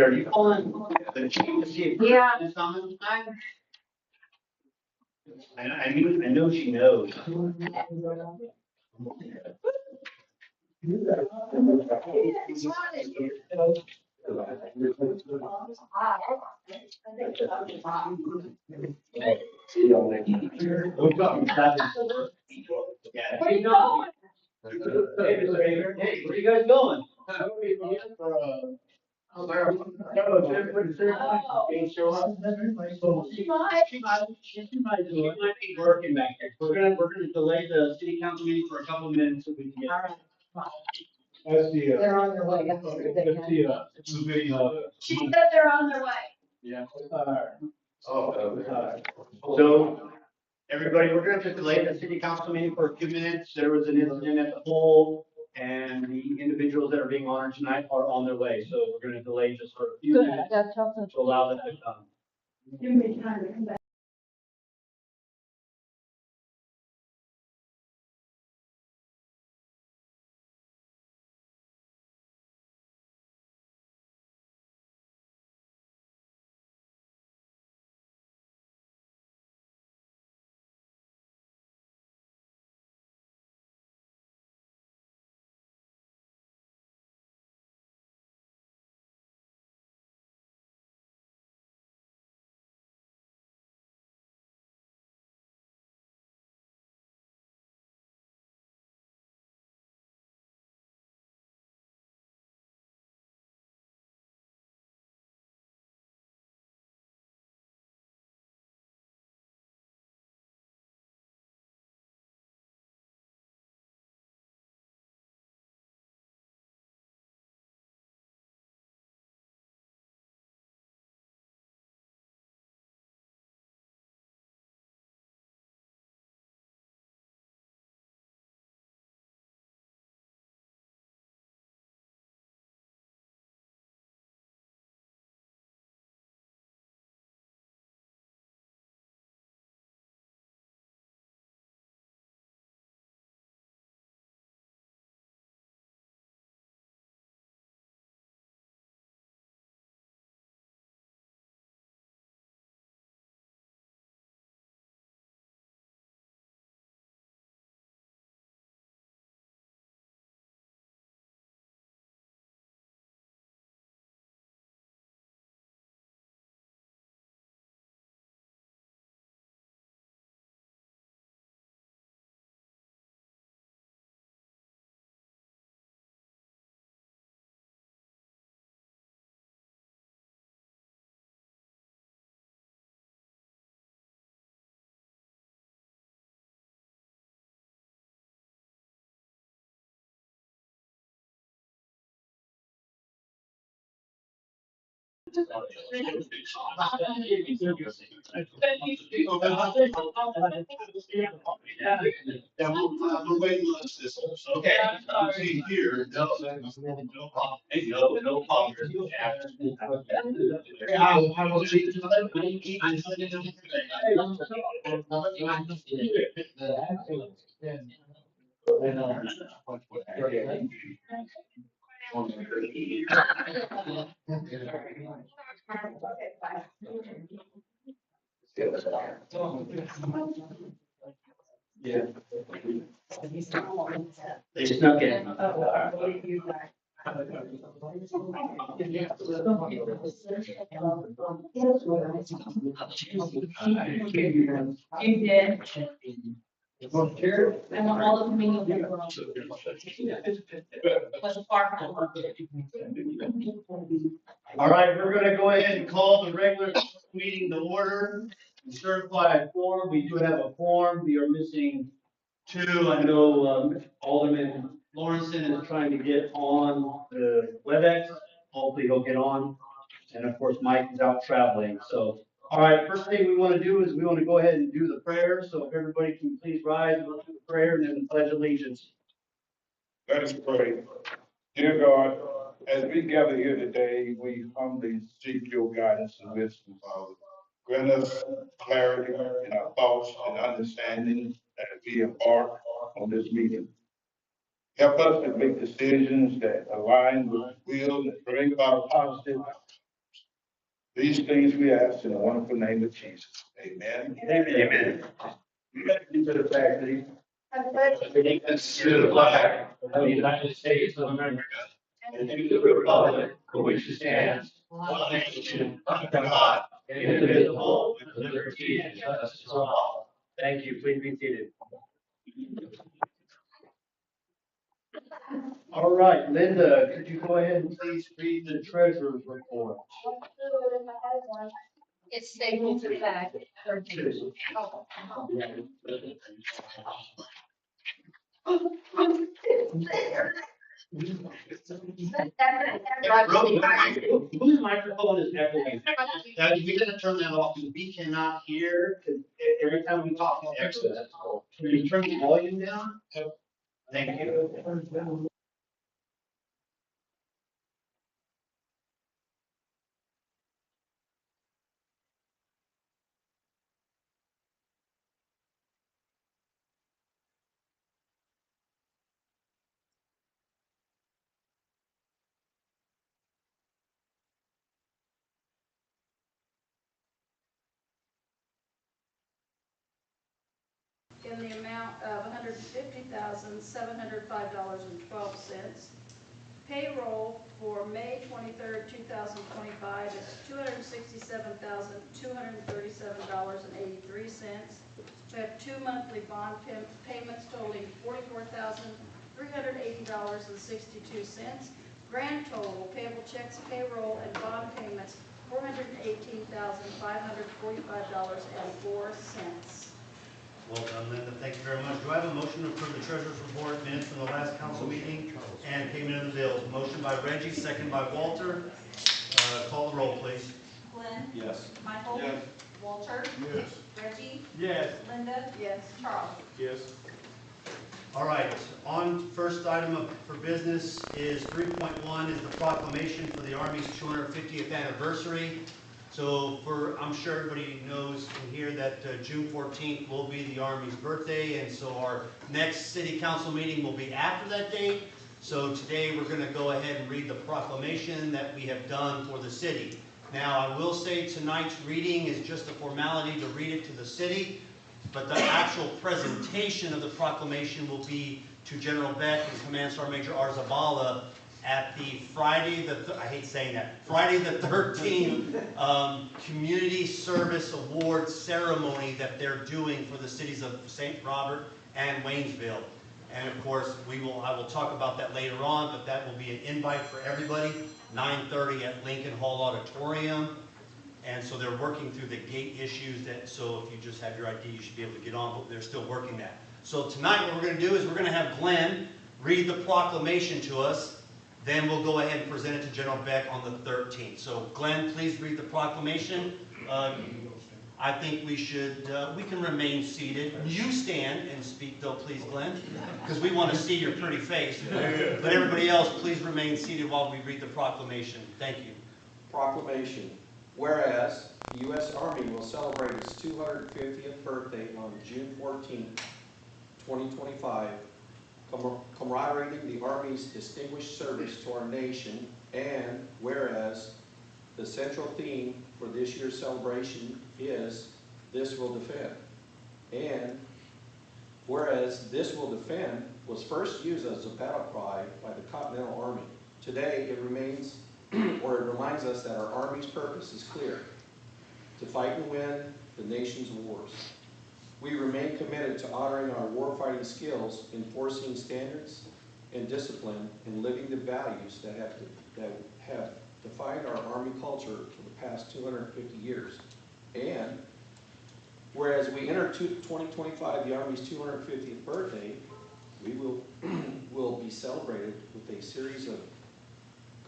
Are you calling the chief to see if is coming? I know she knows. Yeah. Where you going? Hey, where are you guys going? She might be working back there. We're gonna delay the city council meeting for a couple of minutes so we can get. That's the. They're on their way. That's the video. She said they're on their way. Yeah. So, everybody, we're gonna just delay the city council meeting for a few minutes. There was an incident at the poll, and the individuals that are being honored tonight are on their way. So we're gonna delay just for a few minutes to allow them to come. Give me time to come back. Okay. See here. No problem. Hey, no problem. I will see Yeah. They snuck in. You did. And all of me was far from. All right, we're gonna go ahead and call the regular meeting to order and certify a quorum. We do have a quorum. We are missing two. I know, Alderman Lawrenson is trying to get on the WebEx. Hopefully he'll get on. And of course, Mike is out traveling. So, all right, first thing we want to do is we want to go ahead and do the prayer. So if everybody can please rise and do the prayer and then the pledge allegiance. Let us pray. Dear God, as we gather here today, we humbly seek your guidance and wisdom, Father. Grant us clarity in our thoughts and understanding as we embark on this meeting. Help us to make decisions that align with the will and bring about positive outcomes. These things we ask in the wonderful name of Jesus. Amen. Amen. You got to get to the faculty. Allegiance to the flag of the United States of America and to the republic for which it stands, one nation, under God, indivisible, with liberty and justice for all. Thank you. Please be seated. All right, Linda, could you go ahead and please read the treasurer's report? It's stapled to the back. Whose microphone is echoing? Now, we're gonna turn that off, because we cannot hear, because every time we talk, it echoes. Can you turn the volume down? Thank you. In the amount of $150,705.12. Payroll for May 23rd, 2025 is $267,237.83. We have two monthly bond payments totaling $44,380.62. Grand total payable checks, payroll, and bond payments $418,545.04. Well done, Linda. Thank you very much. Do I have a motion to approve the treasurer's report, minutes from the last council meeting, and payment of the bills? Motion by Reggie, second by Walter. Call the roll, please. Glenn? Yes. Michael? Yes. Walter? Yes. Reggie? Yes. Linda? Yes. Charles? Yes. All right, on first item for business is 3.1 is the proclamation for the Army's 250th anniversary. So I'm sure everybody knows in here that June 14th will be the Army's birthday, and so our next city council meeting will be after that date. So today we're going to go ahead and read the proclamation that we have done for the city. Now I will say tonight's reading is just a formality to read it to the city, but the actual presentation of the proclamation will be to General Beck and Command Sergeant Major Arzabala at the Friday the 13th Community Service Award ceremony that they're doing for the cities of St. Robert and Waynesville. And of course, I will talk about that later on, but that will be an invite for everybody, 9:30 at Lincoln Hall Auditorium. And so they're working through the gate issues so if you just have your ID, you should be able to get on, but they're still working that. So tonight what we're going to do is we're going to have Glenn read the proclamation to us. Then we'll go ahead and present it to General Beck on the 13th. So Glenn, please read the proclamation. I think we should, we can remain seated. You stand and speak though, please, Glenn, because we want to see your pretty face. But everybody else, please remain seated while we read the proclamation. Thank you. Proclamation. Whereas the U.S. Army will celebrate its 250th birthday on June 14, 2025, commemorating the Army's distinguished service to our nation, and whereas the central theme for this year's celebration is "This Will Defend." And whereas "This Will Defend" was first used as a battle cry by the Continental Army, today it reminds us that our Army's purpose is clear: to fight and win the nation's wars. We remain committed to honoring our warfighting skills, enforcing standards and discipline, and living the values that have defined our Army culture for the past 250 years. And whereas we enter 2025, the Army's 250th birthday, we will be celebrated with a series of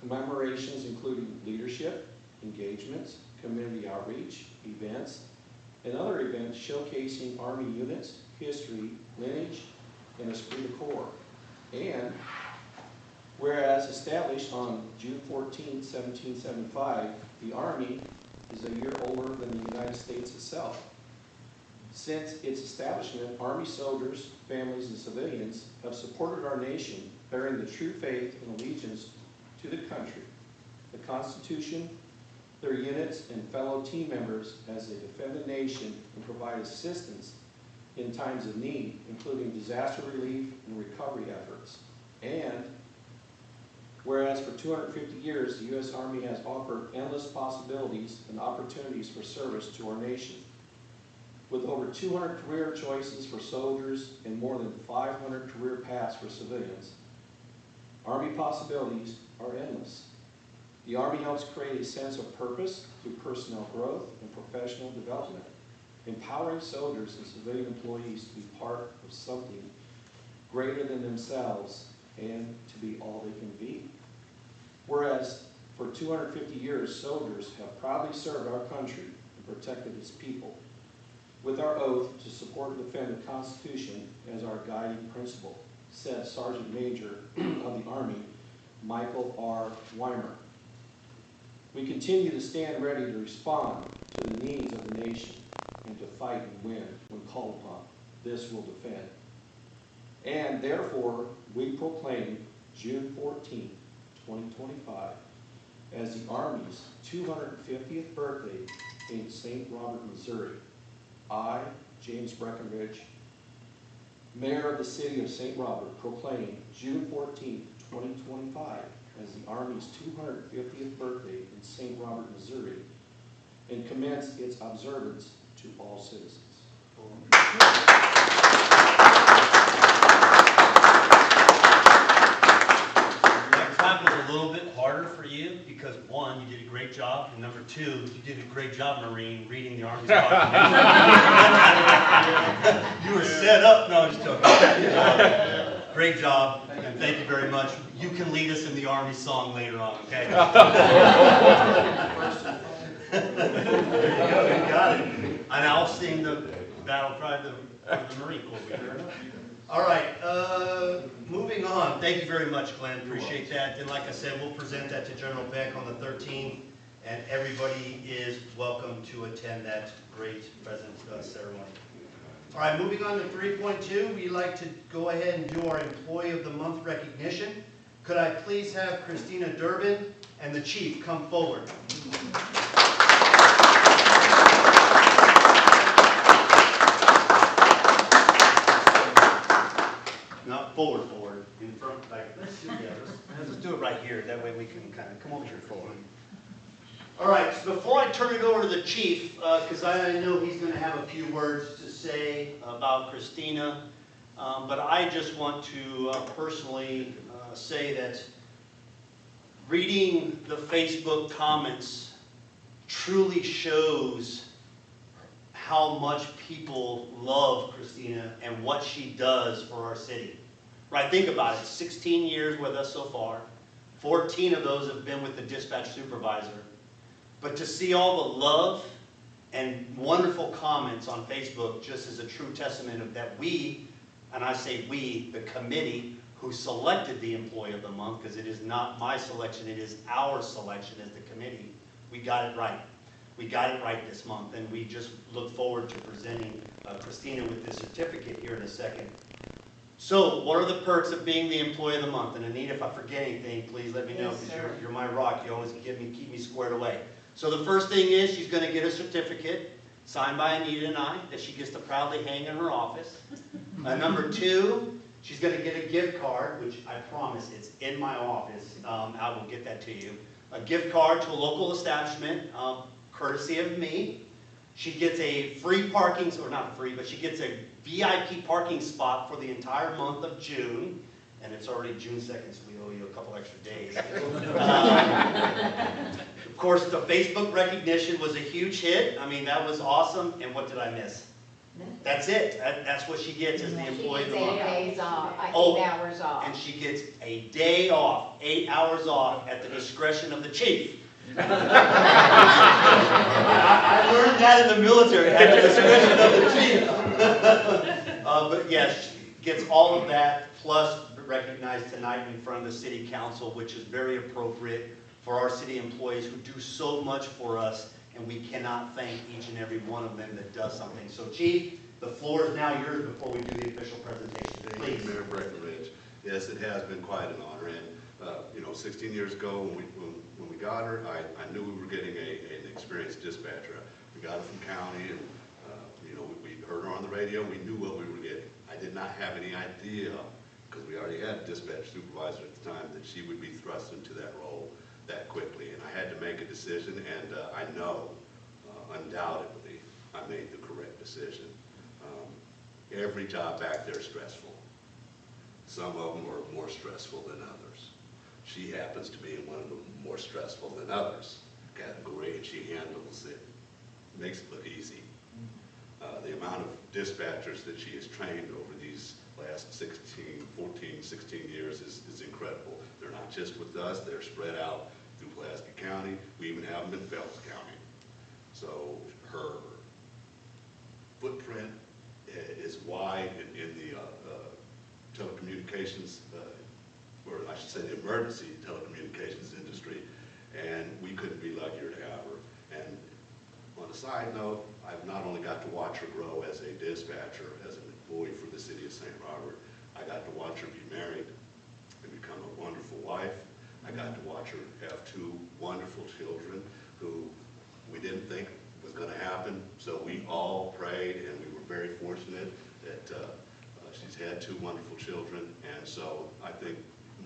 commemorations including leadership, engagements, community outreach, events, and other events showcasing Army units, history, lineage, and esprit de corps. And whereas established on June 14, 1775, the Army is a year older than the United States itself. Since its establishment, Army soldiers, families, and civilians have supported our nation, bearing the true faith and allegiance to the country, the Constitution, their units, and fellow team members as they defend the nation and provide assistance in times of need, including disaster relief and recovery efforts. And whereas for 250 years, the U.S. Army has offered endless possibilities and opportunities for service to our nation. With over 200 career choices for soldiers and more than 500 career paths for civilians, Army possibilities are endless. The Army helps create a sense of purpose through personnel growth and professional development, empowering soldiers and civilian employees to be part of something greater than themselves and to be all they can be. Whereas for 250 years, soldiers have proudly served our country and protected its people, with our oath to support and defend the Constitution as our guiding principle, said Sergeant Major of the Army, Michael R. Weimer. We continue to stand ready to respond to the needs of the nation and to fight and win when called upon. This will defend. And therefore, we proclaim June 14, 2025, as the Army's 250th birthday in St. Robert, Missouri. I, James Breckenridge, Mayor of the City of St. Robert, proclaim June 14, 2025, as the Army's 250th birthday in St. Robert, Missouri, and commence its observance to all citizens. That clap was a little bit harder for you because, one, you did a great job, and number two, you did a great job, Marine, reading the Army's proclamation. You were set up. No, I'm just joking. Great job, and thank you very much. You can lead us in the Army song later on, okay? There you go, you got it. And I'll sing the battle cry of the Marine Corps. All right, moving on. Thank you very much, Glenn. Appreciate that. And like I said, we'll present that to General Beck on the 13th, and everybody is welcome to attend that great present ceremony. All right, moving on to 3.2, we'd like to go ahead and do our Employee of the Month recognition. Could I please have Christina Durbin and the Chief come forward? Not forward, in front, like, let's do it right here. That way we can kind of come over here forward. All right, so before I turn it over to the Chief, because I know he's going to have a few words to say about Christina, but I just want to personally say that reading the Facebook comments truly shows how much people love Christina and what she does for our city. Right, think about it, 16 years with us so far, 14 of those have been with the dispatch supervisor. But to see all the love and wonderful comments on Facebook just is a true testament of that we, and I say we, the committee who selected the Employee of the Month, because it is not my selection, it is our selection as the committee. We got it right. We got it right this month, and we just look forward to presenting Christina with this certificate here in a second. So, what are the perks of being the Employee of the Month? And Anita, if I forget anything, please let me know, Yes, because sir. you're my rock. You always keep me squared away. So the first thing is she's going to get a certificate signed by Anita and I that she gets to proudly hang in her office. Number 2, she's going to get a gift card, which I promise it's in my office. I will get that to you. A gift card to a local establishment, courtesy of me. She gets a free parking, or not free, but she gets a VIP parking spot for the entire month of June. And it's already June 2nd, so we owe you a couple extra days. Of course, the Facebook recognition was a huge hit. I mean, that was awesome. And what did I miss? That's it. That's what she gets as the Employee of the Month. 8 days off, Oh, 8 hours off. And she gets a day off, 8 hours off at the discretion of the chief. I learned that in the military, at the discretion of the chief. But yes, she gets all of that, plus recognized tonight in front of the city council, which is very appropriate for our city employees who do so much for us, and we cannot thank each and every one of them that does something. So Chief, the floor is now yours before we do the official presentation. Thank Please. you, Mayor Breckenridge. Yes, it has been quite an honor, and 16 years ago when we got her, I knew we were getting an experienced dispatcher. We got her from county, and we heard her on the radio. We knew what we were getting. I did not have any idea, because we already had a dispatch supervisor at the time, that she would be thrust into that role that quickly. And I had to make a decision, and I know, undoubtedly, I made the correct decision. Every job back there is stressful. Some of them are more stressful than others. She happens to be in one of the more stressful than others category, and she handles it, makes it look easy. The amount of dispatchers that she has trained over these last 14, 16 years is incredible. They're not just with us, they're spread out through Pulaski County. We even have them in Phelps County. So her footprint is wide in the telecommunications, or I should say the emergency telecommunications industry, and we couldn't be luckier to have her. And on a side note, I've not only got to watch her grow as a dispatcher, as an employee for the city of St. Robert, I got to watch her be married and become a wonderful wife. I got to watch her have 2 wonderful children who we didn't think was going to happen, so we all prayed, and we were very fortunate that she's had 2 wonderful children. And so I think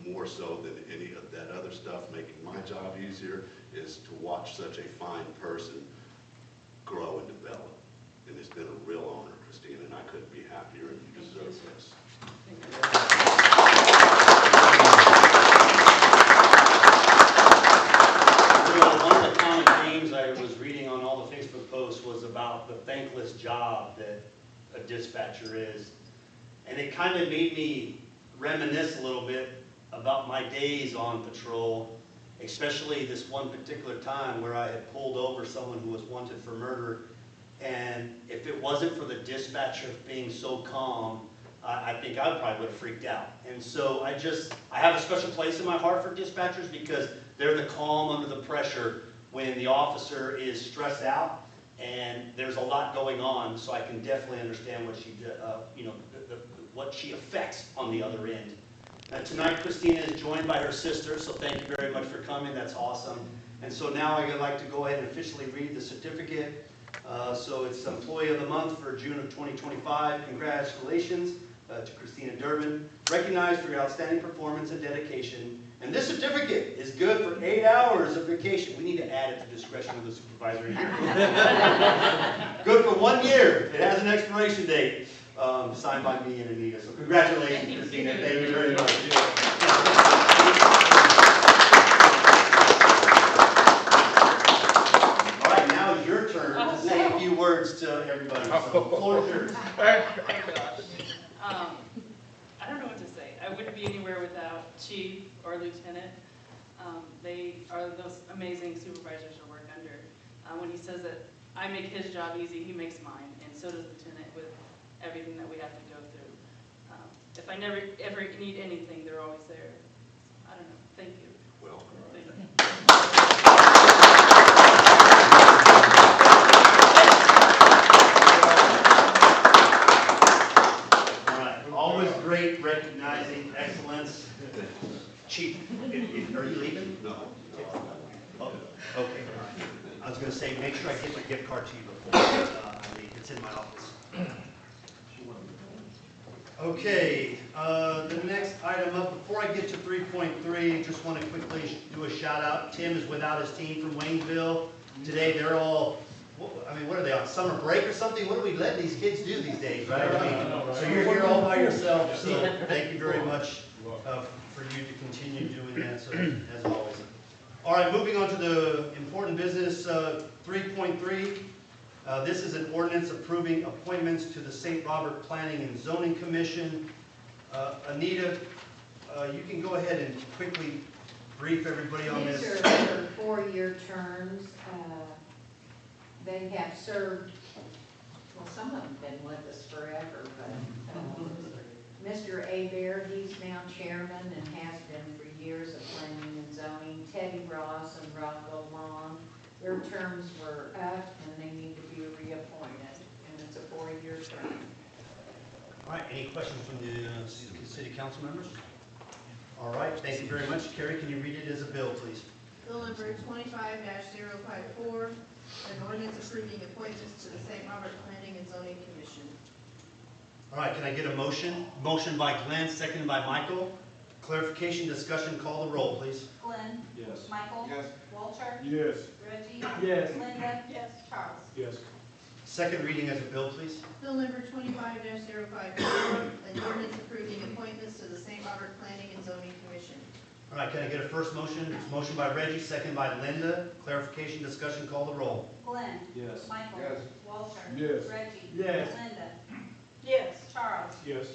more so than any of that other stuff making my job easier is to watch such a fine person grow and develop. And it's been a real honor, Christina, and I couldn't be happier, and you deserve this. One of the common themes I was reading on all the Facebook posts was about the thankless job that a dispatcher is. And it kind of made me reminisce a little bit about my days on patrol, especially this one particular time where I had pulled over someone who was wanted for murder. And if it wasn't for the dispatcher being so calm, I think I probably would have freaked out. And so I have a special place in my heart for dispatchers, because they're the calm under the pressure when the officer is stressed out and there's a lot going on. So I can definitely understand what she did, what she affects on the other end. Tonight, Christina is joined by her sister, so thank you very much for coming. That's awesome. And so now I'd like to go ahead and officially read the certificate. So it's Employee of the Month for June of 2025. Congratulations to Christina Durbin, recognized for your outstanding performance and dedication. And this certificate is good for 8 hours of vacation. We need to add it to discretion of the supervisor here. Good for 1 year. It has an expiration date. Signed by me and Anita. So congratulations, Christina. Thank you very much. All right, now it's your turn to say a few words to everybody. So the floor is yours. I don't know what to say. I wouldn't be anywhere without Chief or Lieutenant. They are those amazing supervisors to work under. When he says that I make his job easy, he makes mine, and so does the tenant with everything that we have to go through. If I never ever need anything, they're always there. I don't know. Thank you. Well, Thank you. All right, always great recognizing excellence. Chief, are you leaving? no. Oh, okay, all right. I was gonna say, make sure I get my gift card to you before I leave. It's in my office. Okay, the next item up, before I get to 3.3, just want to quickly do a shout out. Tim is without his team from Waynesville. Today, they're all, what are they, on summer break or something? What do we let these kids do these days, right? So you're here all by yourself, so thank you very much for you to continue doing that, so as always. All right, moving on to the important business, 3.3. This is an ordinance approving appointments to the St. Robert Planning and Zoning Commission. Anita, you can go ahead and quickly brief everybody on this. These are for 4-year terms. They have served, well, some of them have been with us forever, but Mr. Abear, he's now chairman and has been for years of planning and zoning. Teddy Ross and Rocco Long, their terms were up and they need to be reappointed, and it's a 4-year term. All right, any questions from the city council members? All right, thank you very much. Carrie, can you read it as a bill, please? Bill number 25-054, an ordinance approving appointments to the St. Robert Planning and Zoning Commission. All right, can I get a motion? Motion by Glenn, seconded by Michael. Clarification, discussion, call the roll, please. Glenn? Yes. Michael? Yes. Walter? Yes. Reggie? Yes. Linda? Yes. Charles? Yes. Second reading as a bill, please. Bill number 25-054, an ordinance approving appointments to the St. Robert Planning and Zoning Commission. All right, can I get a first motion? Motion by Reggie, second by Linda. Clarification, discussion, call the roll. Glenn? Yes. Michael? Yes. Walter? Yes. Reggie? Yes. Linda? Yes. Charles? Yes.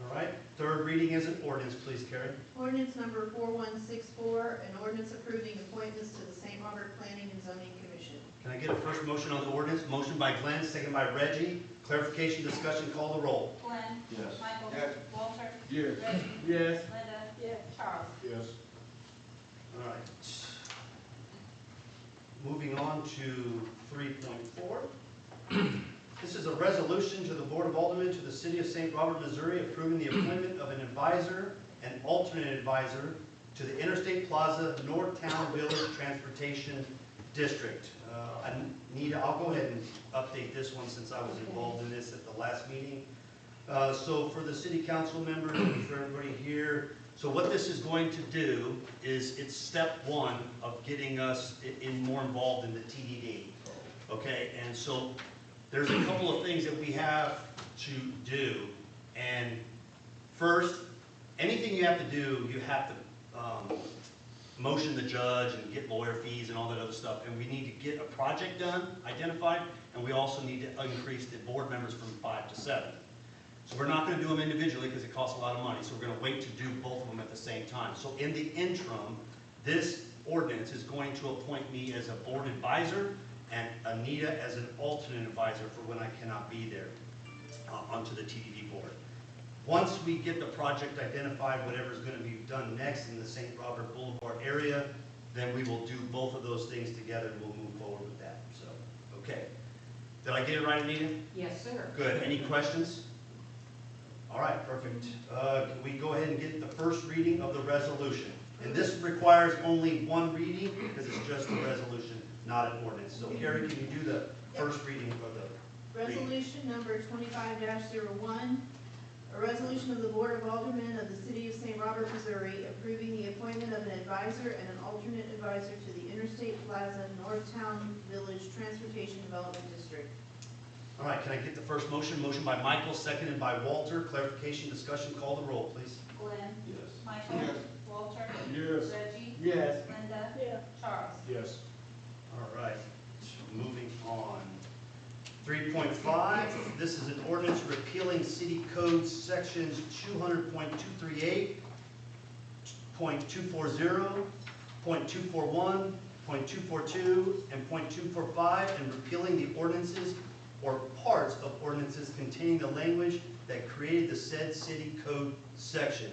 All right, third reading as an ordinance, please, Carrie. Ordinance number 4164, an ordinance approving appointments to the St. Robert Planning and Zoning Commission. Can I get a first motion on the ordinance? Motion by Glenn, second by Reggie. Clarification, discussion, call the roll. Glenn? Yes. Michael? Yes. Walter? Yes. Reggie? Yes. Linda? Yes. Charles? Yes. All right. Moving on to 3.4. This is a resolution to the Board of Aldermen to the City of St. Robert, Missouri, approving the appointment of an advisor and alternate advisor to the Interstate Plaza Northtown Village Transportation District. Anita, I'll go ahead and update this one since I was involved in this at the last meeting. So for the city council members and for everybody here, so what this is going to do is it's step one of getting us more involved in the TDD. Okay, and so there's a couple of things that we have to do. And first, anything you have to do, you have to motion the judge and get lawyer fees and all that other stuff. And we need to get a project done, identified, and we also need to increase the board members from 5 to 7. So we're not going to do them individually because it costs a lot of money. So we're going to wait to do both of them at the same time. So in the interim, this ordinance is going to appoint me as a board advisor and Anita as an alternate advisor for when I cannot be there onto the TDD board. Once we get the project identified, whatever's going to be done next in the St. Robert Boulevard area, then we will do both of those things together and we'll move forward with that. So, okay. Did I get it right, Anita? Yes, sir. Good. Any questions? All right, perfect. Can we go ahead and get the first reading of the resolution? And this requires only one reading because it's just a resolution, not an ordinance. So Carrie, can you do the first reading of the Resolution number 25-01, a resolution of the Board of Aldermen of the City of St. Robert, Missouri, approving the appointment of an advisor and an alternate advisor to the Interstate Plaza Northtown Village Transportation Development District. All right, can I get the first motion? Motion by Michael, seconded by Walter. Clarification, discussion, call the roll, please. Glenn? Yes. Michael? Yes. Walter? Yes. Reggie? Yes. Linda? Yes. Charles? Yes. All right, moving on. 3.5, this is an ordinance repealing city code sections 200.238 .240, .241, .242, and .245, and repealing the ordinances or parts of ordinances containing the language that created the said city code section.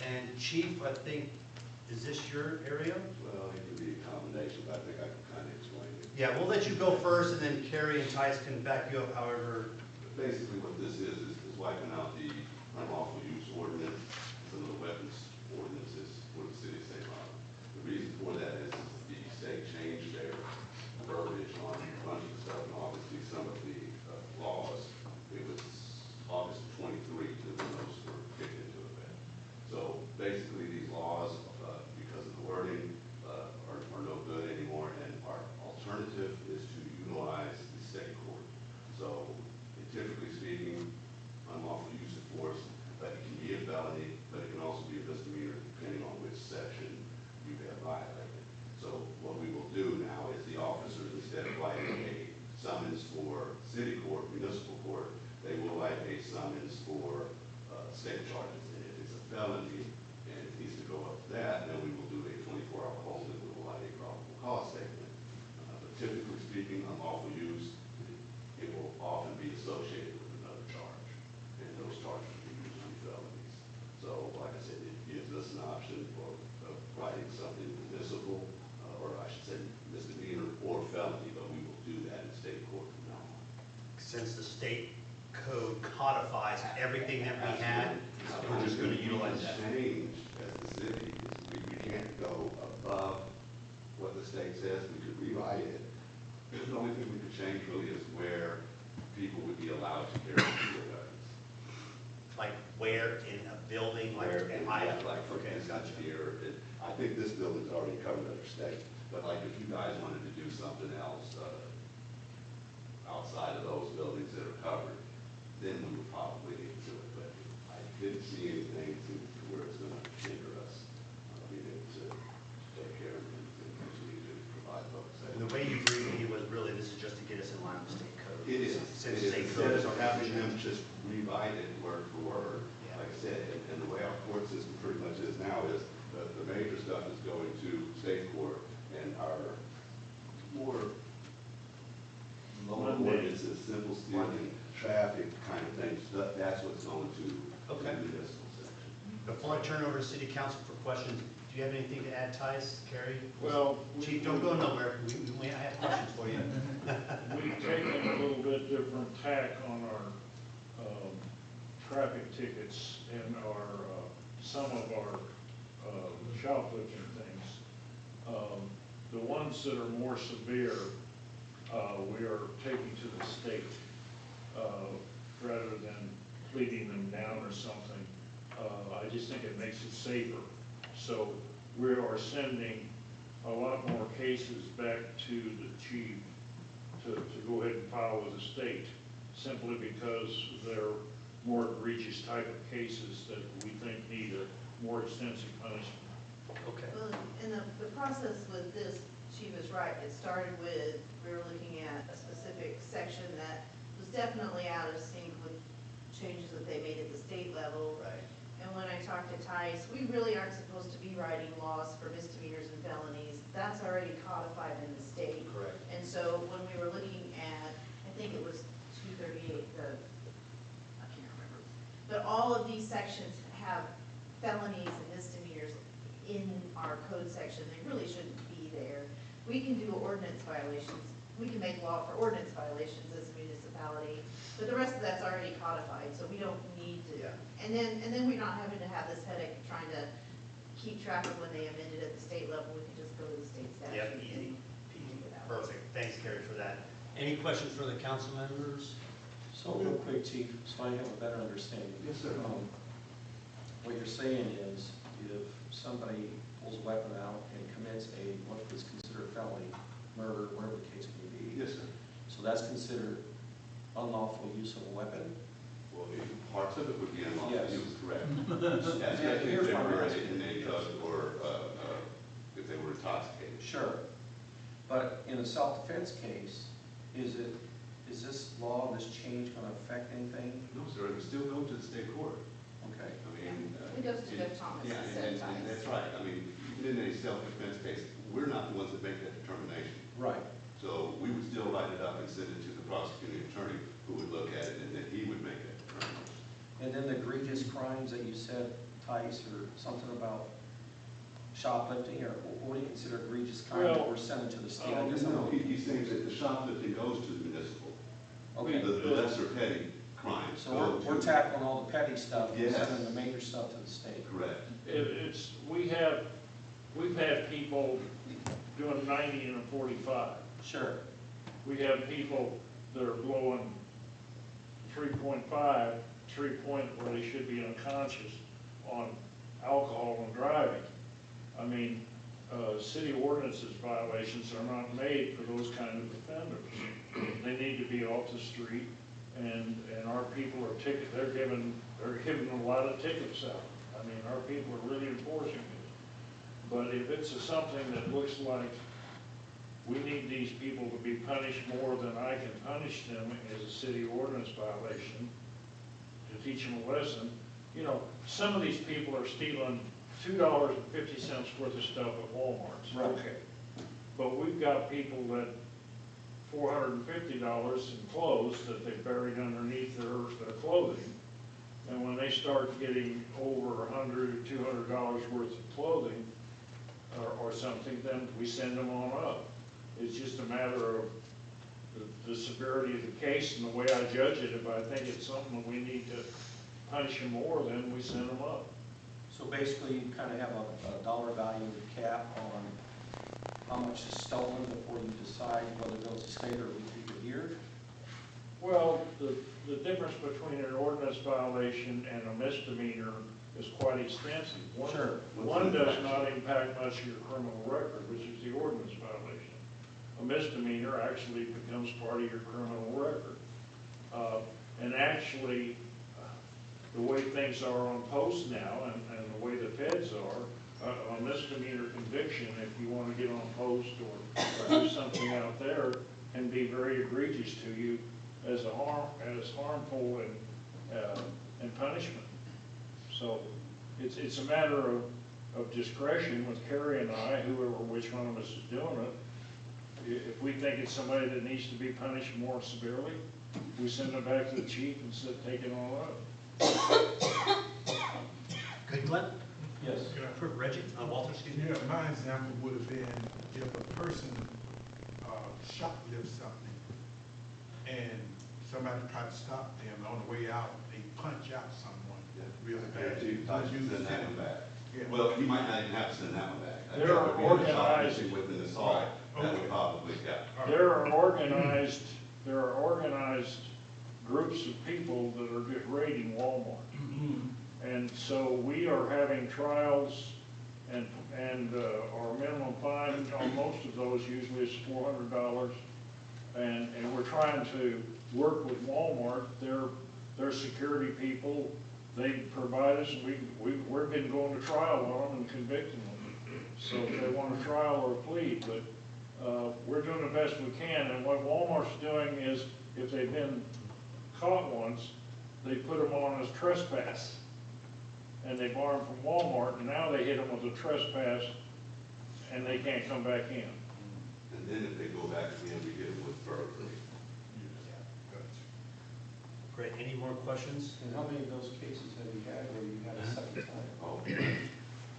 And Chief, I think, is this your area? Well, it could be a combination, but I think I can kind of explain it. Yeah, we'll let you go first, and then Carrie and Tice can back you up however. Basically, what this is wiping out the unlawful use ordinance, some of the weapons ordinances for the city of St. Robert. The reason for that is the state changed their verbiage on a bunch of stuff, and obviously some of the laws, it was August 23 that when those were kicked into effect. So basically, these laws, because of the wording, are no good anymore, and our alternative is to utilize the state court. So typically speaking, unlawful use of force, that can be a felony, but it can also be a misdemeanor depending on which section you have violated. So what we will do now is the officers, instead of writing a summons for city court, municipal court, they will write a summons for state charges. And if it's a felony and it needs to go up to that, then we will do a 24-hour hold and we will write a probable cause statement. But typically speaking, unlawful use, it will often be associated with another charge, and those charges are usually felonies. So, like I said, it gives us an option of writing something municipal, or I should say misdemeanor or felony, but we will do that in state court from now on. Since the state code codifies everything that we had, we're just going to utilize that. Change as the city, is we can't go above what the state says. We could rewrite it. The only thing we could change really is where people would be allowed to carry steel guns. Like where in a building, like Like for okay, instance gotcha. here, I think this building's already covered under state, but like if you guys wanted to do something else, outside of those buildings that are covered, then we would probably need to do it, but I didn't see anything to where it's gonna hinder us, being able to take care of it and continue to provide public safety. And the way you briefed me was really, this is just to get us in line with state code. It is. Since It is. state code is Instead our of having provision. them just rewrite it word for word, Yeah. like I said, and the way our court system pretty much is now is the major stuff is going to state court, and our more lower ordinances, simple stealing, traffic kind of things, that's what's going to Okay. the municipal section. Before I turn it over to city council for questions, do you have anything to add, Tice, Carrie? Well, Chief, don't go nowhere. I have questions for you. we've taken a little bit different tack on our traffic tickets and our, some of our shoplifting things. The ones that are more severe, we are taking to the state rather than pleading them down or something. I just think it makes it safer. So we are sending a lot more cases back to the chief to go ahead and file with the state, simply because they're more egregious type of cases that we think need a more extensive punishment. Okay. Well, and the process with this, Chief is right, it started with, we were looking at a specific section that was definitely out of sync with changes that they made at the state level. Right. And when I talked to Tice, we really aren't supposed to be writing laws for misdemeanors and felonies. That's already codified in the state. Correct. And so when we were looking at, I think it was 238, I can't remember. But all of these sections have felonies and misdemeanors in our code section. They really shouldn't be there. We can do ordinance violations. We can make law for ordinance violations as a municipality, but the rest of that's already codified, so we don't need to. Yeah. And then we're not having to have this headache of trying to keep track of when they amended at the state level. We can just go to the state statute. Yep, easy, peasy. Perfect. Thanks, Carrie, for that. Any questions for the council members? So real quick, Chief, so I have a better understanding. Yes, sir. What you're saying is if somebody pulls a weapon out and commits what is considered felony, murder, whatever the case may be. Yes, sir. So that's considered unlawful use of a weapon? Well, parts of it would be unlawful Yes. use, correct. Especially if Here's they what I'm were asking. in a drug or if they were intoxicated. Sure. But in a self-defense case, is this law, this change going to affect anything? No, sir, it would still go to the state court. Okay. I mean. It goes to Judge Thomas Yeah, instead of and Tice. that's right. I mean, even in a self-defense case, we're not the ones that make that determination. Right. So we would still write it up and send it to the prosecuting attorney, who would look at it, and then he would make that determination. And then the egregious crimes that you said, Tice, or something about shoplifting, or what do you consider egregious crime that we're sending to the state? I guess I'm No, he's saying that the shoplifting goes to the municipal. Okay. The lesser petty crimes So go to. we're tackling all the petty stuff and Yes. sending the major stuff to the state. Correct. we've had people doing 90 and a 45. Sure. We have people that are blowing 3.5, 3 point where they should be unconscious on alcohol and driving. I mean, city ordinances violations are not made for those kind of offenders. They need to be off the street, and our people are they're giving a lot of tickets out. I mean, our people are really enforcing it. But if it's something that looks like we need these people to be punished more than I can punish them as a city ordinance violation, to teach them a lesson. You know, some of these people are stealing $2.50 worth of stuff at Walmart. Right. Okay. But we've got people that $450 in clothes that they buried underneath their clothing. And when they start getting over $100 or $200 worth of clothing or something, then we send them on up. It's just a matter of the severity of the case and the way I judge it. If I think it's something that we need to punish them more, then we send them up. So basically, you kind of have a dollar value cap on how much is stolen before you decide whether it goes to state or we keep it here? Well, the difference between an ordinance violation and a misdemeanor is quite extensive. Sure. One does not impact much of your criminal record, which is the ordinance violation. A misdemeanor actually becomes part of your criminal record. And actually, the way things are on post now and the way the feds are, a misdemeanor conviction, if you want to get on post or do something out there, can be very egregious to you as harmful and punishment. So it's a matter of discretion with Carrie and I, which one of us is doing it. If we think it's somebody that needs to be punished more severely, we send it back to the chief and say, take it on up. Good, Glenn? Yes. Reggie, Walter, excuse me. Yeah, my example would have been if a person shoplifts something and somebody tried to stop them on the way out, they punch out someone really bad. You send that one back. Yeah. Well, you might not even have to send that one back. There are organized. With an assault, that would probably, yeah. There are organized groups of people that are just raiding Walmart. And so we are having trials, and our minimum fine on most of those usually is $400. And we're trying to work with Walmart. They're security people. They provide us, we've been going to trial on them and convicting them. So if they want a trial or a plea, but we're doing the best we can. And what Walmart's doing is, if they've been caught once, they put them on as trespass. And they bar them from Walmart, and now they hit them with a trespass, and they can't come back in. And then if they go back again, we hit them with burglary. Great, any more questions? And how many of those cases have you had where you had a second time? Oh,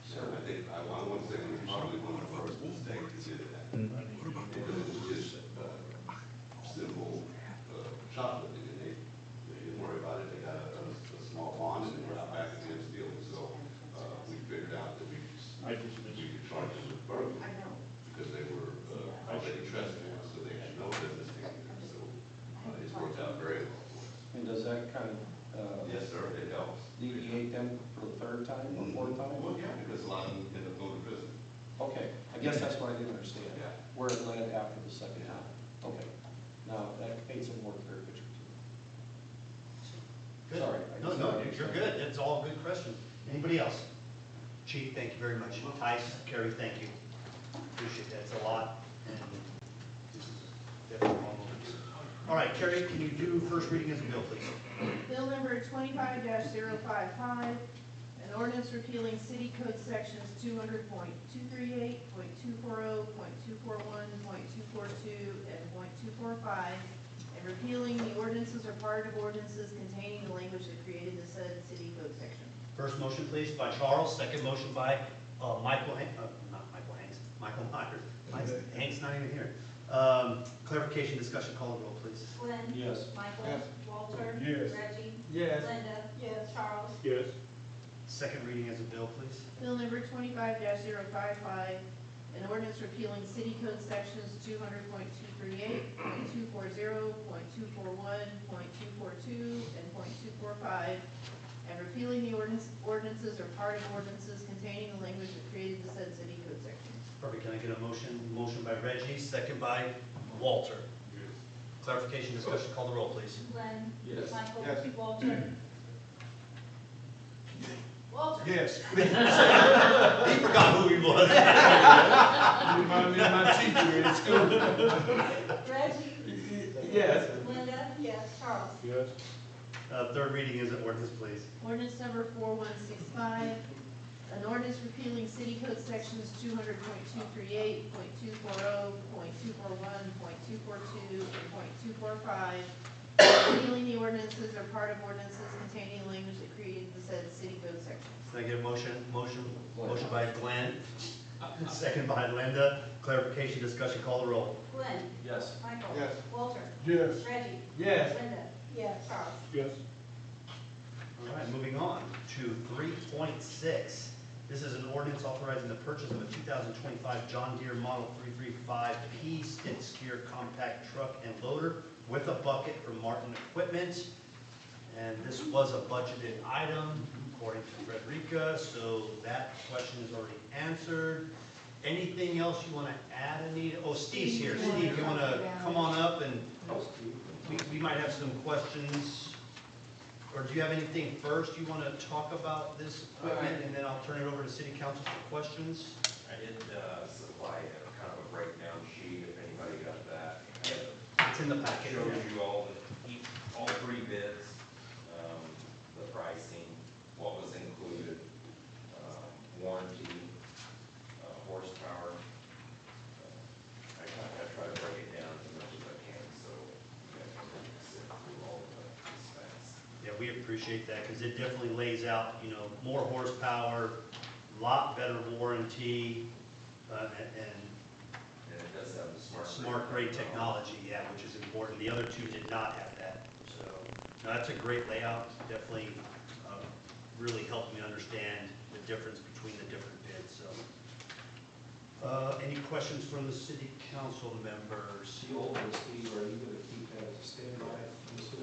so I think, I want to say we were probably one of the first in the state to do that. Because it was just simple shoplifting, and they didn't worry about it. They got a small bond and they were out back again stealing. So we figured out that we could charge them with burglary because they were already trespassing, so they had no business being there. So it's worked out very well for us. And does that kind of Yes, sir, it helps. alleviate them for the third time or fourth time? Well, yeah, because a lot of them end up going to prison. Okay, I guess that's what I didn't understand, Yeah. where it led after the second time. Okay, now that paints a more clear picture to me. Good. Sorry. No, you're good. That's all good questions. Anybody else? Chief, thank you very much. Tice, Carrie, thank you. Appreciate that. It's a lot. And this is definitely one of those. All right, Carrie, can you do first reading as a bill, please? Bill number 25-055, an ordinance repealing city code sections 200.238, .240, .241, .242, and .245, and repealing the ordinances or part of ordinances containing the language that created the said city code section. First motion, please, by Charles, second motion by not Michael Hanks, Michael Myers. Hank's not even here. Clarification, discussion, call the roll, please. Glenn. Yes. Michael. Yes. Walter. Yes. Reggie. Yes. Linda. Yes. Charles. Yes. Second reading as a bill, please. Bill number 25-055, an ordinance repealing city code sections 200.238, .240, .241, .242, and .245, and repealing the ordinances or part of ordinances containing the language that created the said city code section. Perfect, can I get a motion? Motion by Reggie, second by Walter. Clarification, discussion, call the roll, please. Glenn. Yes. Michael. Yes. Walter. Walter. Yes. He forgot who he was. You remind me of my teacher in school. Reggie. Yes. Linda. Yes. Charles. Yes. Third reading is an ordinance, please. Ordinance number 4165, an ordinance repealing city code sections 200.238, .240, .241, .242, and .245, repealing the ordinances or part of ordinances containing language that created the said city code section. Can I get a motion? Motion by Glenn, second by Linda. Clarification, discussion, call the roll. Glenn. Yes. Michael. Yes. Walter. Yes. Reggie. Yes. Linda. Yes. Charles. Yes. All right, moving on to 3.6. This is an ordinance authorizing the purchase of a 2025 John Deere Model 335P skid steer compact truck and loader with a bucket from Martin Equipment. And this was a budgeted item according to Frederica, so that question is already answered. Anything else you want to add, Anita? Oh, Steve's here. Steve, you want to come on up and we might have some questions. Or do you have anything first you want to talk about this equipment, and then I'll turn it over to City Council for questions? I did supply kind of a breakdown sheet, if anybody got that. It's in the packet. Shows you all three bids, the pricing, what was included, warranty, horsepower. I try to break it down as much as I can, so you guys can sit through all the specs. Yeah, we appreciate that, because it definitely lays out, you know, more horsepower, lot better warranty, and And it does have the smart grade technology, yeah, which is important. The other two did not have that, so, no, that's a great layout, definitely, really helped me understand the difference between the different bids, so. Any questions from the city council members? The old one, Steve, are you gonna keep that as a standby?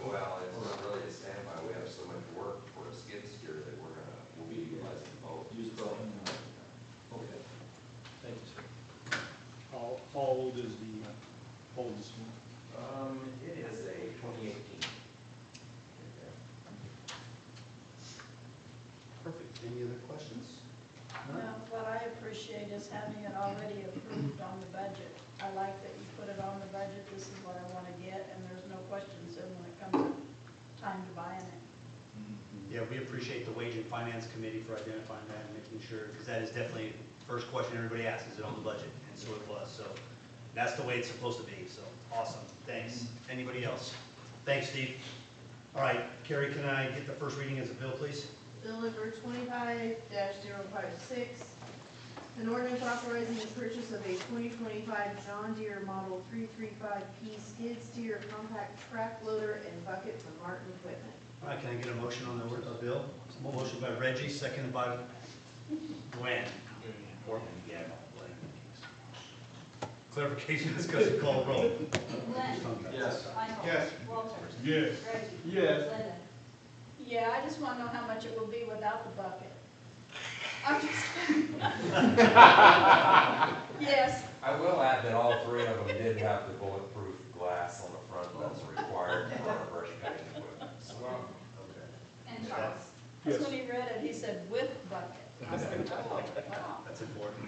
Well, it's not really a standby, we have so much work for a skid steer that we'll be utilizing both. Use both. Okay. Thank you, sir. How old is the oldest one? It is a 2018. Perfect. Any other questions? Well, what I appreciate is having it already approved on the budget. I like that you put it on the budget, this is what I want to get, and there's no questions in when it comes time to buying it. Yeah, we appreciate the Wage and Finance Committee for identifying that and making sure, because that is definitely the first question everybody asks, is it on the budget? And so it was, so that's the way it's supposed to be, so awesome, thanks. Anybody else? Thanks, Steve. All right, Carrie, can I get the first reading as a bill, please? Bill number 25-056, an ordinance authorizing the purchase of a 2025 John Deere Model 335P skid steer compact track loader and bucket from Martin Equipment. All right, can I get a motion on the bill? Motion by Reggie, seconded by Gwen. Yeah, Gwen. Clarification, discussion, call roll. Glenn. Yes. Michael. Yes. Walter. Yes. Reggie. Yes. Linda. Yeah, I just want to know how much it will be without the bucket. I'm just. Yes. I will add that all three of them did have the bulletproof glass on the front that's required for our brush cutting equipment. So, And Charles. That's when he read it, he said with bucket. I said, oh, wow. That's important.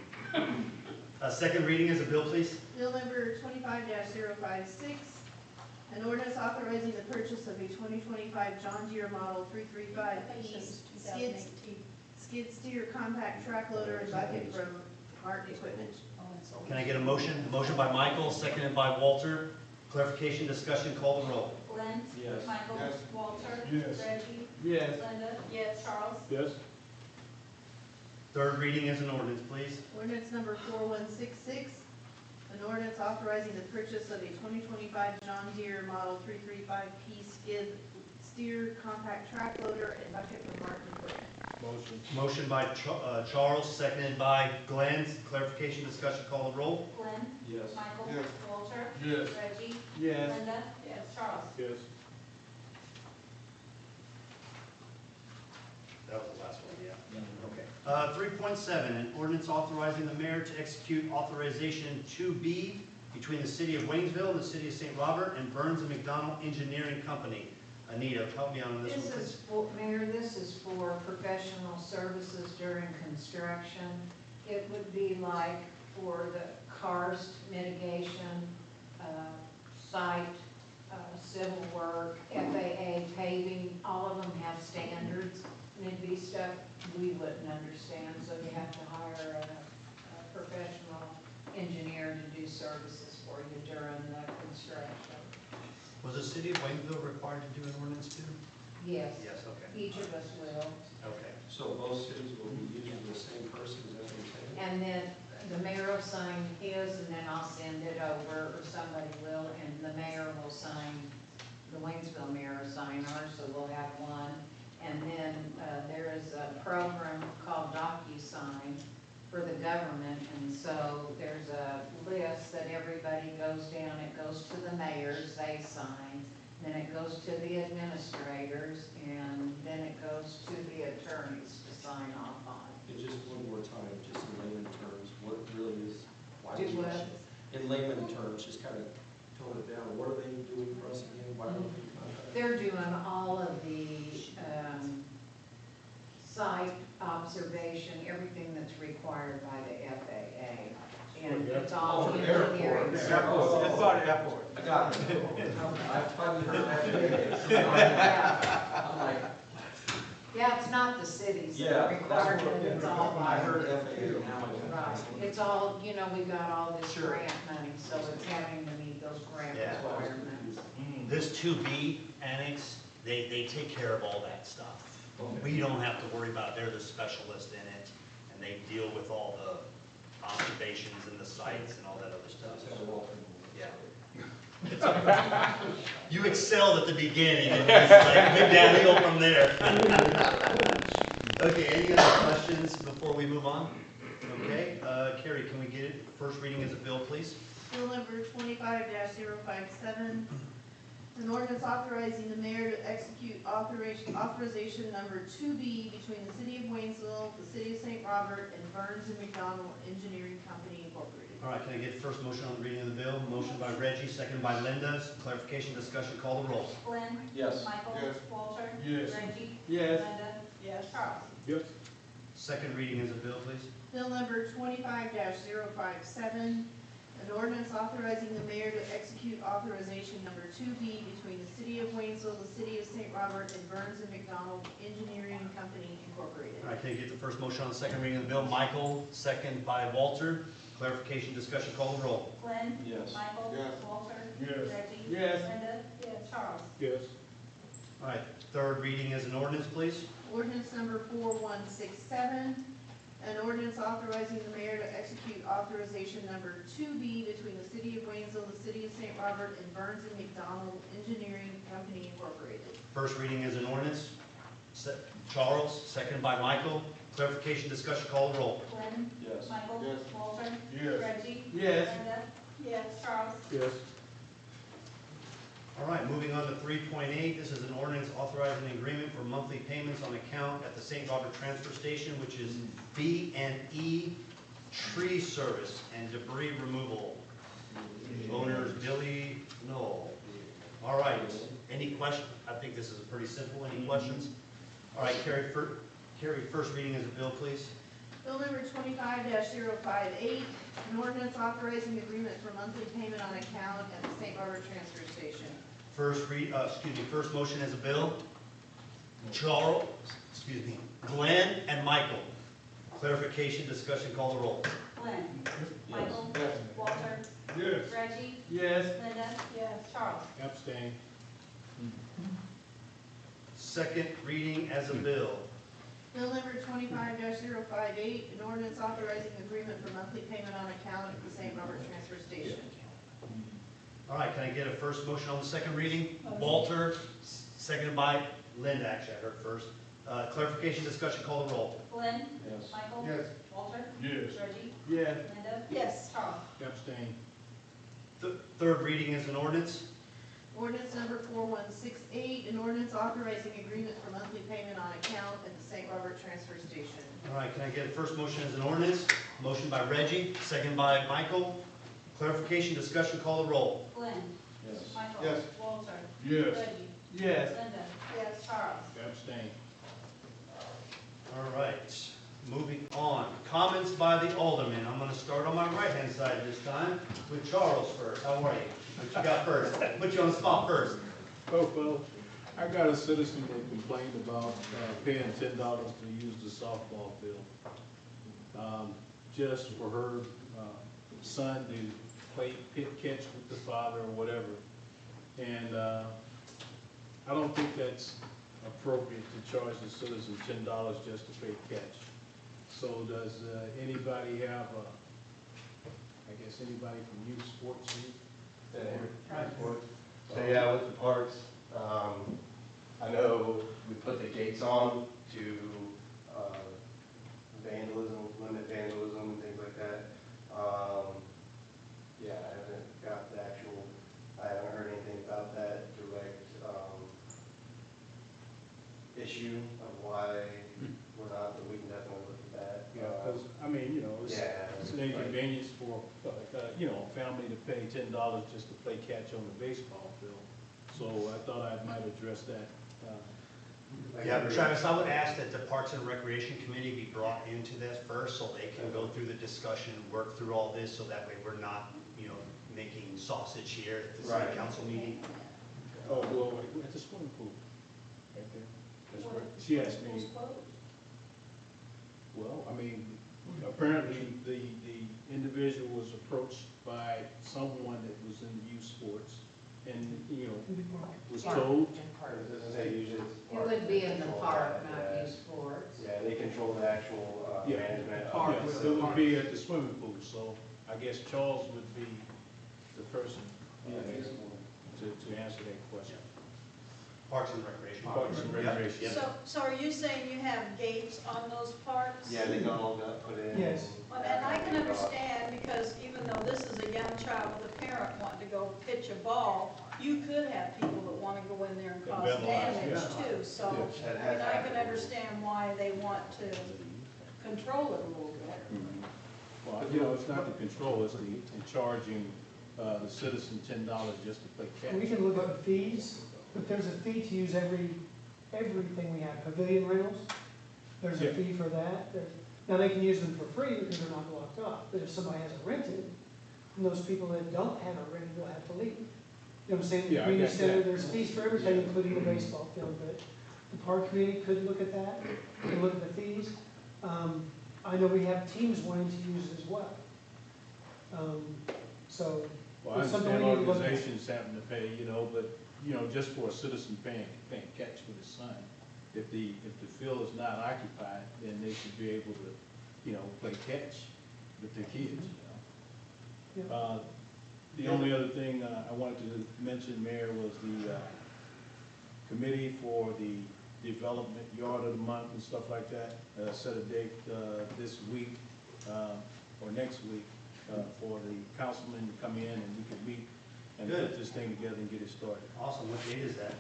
Second reading as a bill, please. Bill number 25-056, An ordinance authorizing the purchase of a 2025 John Deere Model 335 Since skid 2018. skid steer compact track loader and bucket from Martin Equipment. Can I get a motion? A motion by Michael, seconded by Walter. Clarification, discussion, call the roll. Glenn? Yes. Michael? Yes. Walter? Yes. Reggie? Yes. Linda? Yes. Charles? Yes. Third reading is an ordinance, please. Ordinance number 4166, an ordinance authorizing the purchase of a 2025 John Deere Model 335P skid steer compact track loader and bucket from Martin Equipment. Motion. Motion by Charles, seconded by Glenn. Clarification, discussion, call the roll. Glenn? Yes. Michael? Yes. Walter? Yes. Reggie? Yes. Linda? Yes. Charles? Yes. That was the last one, yeah. Okay. 3.7, an ordinance authorizing the mayor to execute authorization 2B between the city of Waynesville and the city of St. Robert and Burns and McDonald Engineering Company. Anita, help me out on this one, This please. is for, Mayor, this is for professional services during construction. It would be like for the karst mitigation, site, civil work, FAA paving, all of them have standards. And it'd be stuff we wouldn't understand, so you have to hire a professional engineer to do services for you during the construction. Was the city of Waynesville required to do an ordinance too? Yes, Yes, okay. each of us will. Okay. So both cities will be using the same person, is that what you're saying? And then the mayor will sign his, and then I'll send it over, or somebody will, and the mayor will sign, the Waynesville mayor will sign ours, so we'll have one. And then there is a program called DocuSign for the government, and so there's a list that everybody goes down. It goes to the mayors, they sign, then it goes to the administrators, and then it goes to the attorneys to sign off on. And just one more time, just in layman terms, what really is, why Do is what? Russia? In layman terms, just kind of tone it down, what are they doing for us again? Why don't we contact? They're doing all of the site observation, everything that's required by the FAA. And it's all engineering. Airport. I got it. I've probably heard that. Yeah. I'm like, Yeah, it's not the cities yeah, that require that's it, what, it's all by. I heard FAA, now I Right, got it. it's all, you know, we got all this Sure. grant money, so it's having to meet those grant Yeah. requirements. This 2B annex, they take care of all that stuff. Okay. We don't have to worry about, they're the specialist in it, and they deal with all the observations and the sites and all that other stuff. Just have a walk. Yeah. You excelled at the beginning, and it's like big downhill from there. Okay, any other questions before we move on? Okay, Carrie, can we get it, first reading as a bill, please? Bill number 25-057, an ordinance authorizing the mayor to execute authorization number 2B between the city of Waynesville, the city of St. Robert, and Burns and McDonald Engineering Company Incorporated. All right, can I get first motion on the reading of the bill? Motion by Reggie, second by Linda. Clarification, discussion, call the roll. Glenn? Yes. Michael? Yes. Walter? Yes. Reggie? Yes. Linda? Yes. Charles? Yes. Second reading as a bill, please. Bill number 25-057, an ordinance authorizing the mayor to execute authorization number 2B between the city of Waynesville, the city of St. Robert, and Burns and McDonald Engineering Company Incorporated. All right, can I get the first motion on the second reading of the bill? Michael, second by Walter. Clarification, discussion, call the roll. Glenn? Yes. Michael? Yes. Walter? Yes. Reggie? Yes. Linda? Yes. Charles? Yes. All right, third reading as an ordinance, please. Ordinance number 4167, an ordinance authorizing the mayor to execute authorization number 2B between the city of Waynesville, the city of St. Robert, and Burns and McDonald Engineering Company Incorporated. First reading as an ordinance. Charles, second by Michael. Clarification, discussion, call the roll. Glenn? Yes. Michael? Yes. Walter? Yes. Reggie? Yes. Linda? Yes. Charles? Yes. All right, moving on to 3.8, this is an ordinance authorizing an agreement for monthly payments on account at the St. Robert Transfer Station, which is B&E Tree Service and Debris Removal. Owners Billy Knoll. All right, any questions? I think this is pretty simple, any questions? All right, Carrie, first reading as a bill, please. Bill number 25-058, an ordinance authorizing agreement for monthly payment on account at the St. Barbara Transfer Station. first motion as a bill. Charles, Glenn and Michael. Clarification, discussion, call the roll. Glenn. Michael. Walter. Yes. Reggie. Yes. Linda. Yes. Charles. Abstain. Second reading as a bill. Bill number 25-058, an ordinance authorizing agreement for monthly payment on account at the St. Robert Transfer Station. All right, can I get a first motion on the second reading? Walter, seconded by Linda, actually, I heard first. Clarification, discussion, call the roll. Glenn. Yes. Michael. Yes. Walter. Yes. Reggie. Yes. Linda. Yes. Charles. Abstain. Third reading is an ordinance. Ordinance number 4168, an ordinance authorizing agreement for monthly payment on account at the St. Robert Transfer Station. All right, can I get a first motion as an ordinance? Motion by Reggie, second by Michael. Clarification, discussion, call the roll. Glenn. Yes. Michael. Yes. Walter. Yes. Reggie. Yes. Linda. Yes. Charles. Abstain. All right, moving on. Comments by the Aldermen. I'm gonna start on my right-hand side this time with Charles first. How are you? What you got first? Put you on the spot first. Oh, well, I got a citizen that complained about paying $10 to use the softball field. Just for her son to play catch with the father or whatever. And I don't think that's appropriate to charge the citizen $10 just to play catch. So does anybody have I guess anybody from youth sports league? So yeah, with the parks, I know we put the gates on to vandalism, limit vandalism, things like that. Yeah, I haven't got the actual, I haven't heard anything about that direct issue of why we're not, but we can definitely look at that. Yeah, because, I mean, you know, Yeah. it's an inconvenience for, you know, a family to pay $10 just to play catch on the baseball field. So I thought I might address that. Yeah, but Travis, I would ask that the Parks and Recreation Committee be brought into this first so they can go through the discussion, work through all this, so that way we're not, making sausage here at the city Right. council meeting. Oh, well, at the swimming pool, right there. That's where, she asked me, well, I mean, apparently the individual was approached by someone that was in youth sports and, was told. Doesn't say usually it's It would be in the park, Yeah. not youth sports. Yeah, they control the actual Yeah. management of Park, the it would facility. be at the swimming pool, so I guess Charles would be the person to answer that question. Parks and Recreation. Parks and Yep, Recreation. yep. So are you saying you have gates on those parks? Yeah, they all got put in. Yes. Well, and I can understand, because even though this is a young child with a parent wanting to go pitch a ball, you could have people that want to go in there and Yeah, cause vandalize, damage yeah. too. So, Yes, that I has mean, I can happened. understand why they want to control it a little bit. Well, it's not the control, it's the charging the citizen $10 just to play catch. We can look at the fees, but there's a fee to use everything we have. Pavilion rentals, there's a Yeah. fee for that. Now, they can use them for free because they're not blocked off, but if somebody has it rented, and those people that don't have it rented will have to leave. You know what I'm saying? The Yeah, I community get center, that. there's fees for everything, Yeah. including the baseball field, but the park committee could look at that, could look at the fees. I know we have teams wanting to use it as well. So, Well, I it's something understand we need to look at. organizations having to pay, but, just for a citizen paying catch with his son, if the field is not occupied, then they should be able to, play catch with their kids, Yeah. The only other thing I wanted to mention, Mayor, was the committee for the development yard of the month and stuff like that, set a date this week or next week for the councilman to come in and we can meet and Good. put this thing together and get it started. Awesome, what date is that?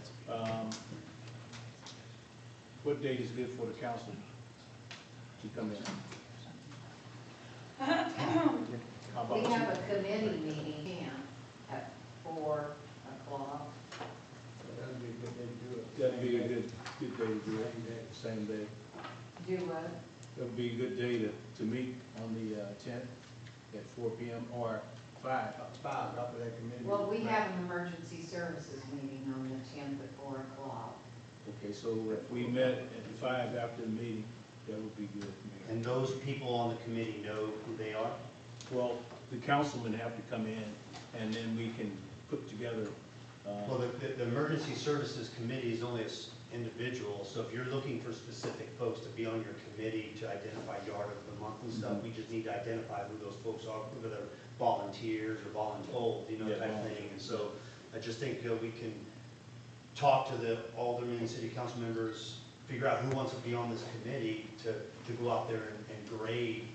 What date is good for the council to come in? How We about have a committee meeting at 4:00. That'd be a good day to do it. That'd be a good day to do it, same day. Do what? That'd be a good day to meet on the 10th at 4 p.m. or 5. After that committee. Well, we have an emergency services meeting on the 10th at 4 o'clock. Okay, so if we met at 5 after the meeting, that would be good for me. And those people on the committee know who they are? Well, the councilmen have to come in, and then we can put together, Well, the emergency services committee is only an individual, so if you're looking for specific folks to be on your committee to identify yard of the month and stuff, we just need to identify who those folks are, whether they're volunteers or voluntold, you know, Yeah, type thing. And so I just think we can talk to the aldermen, city council members, figure out who wants to be on this committee to go out there and grade,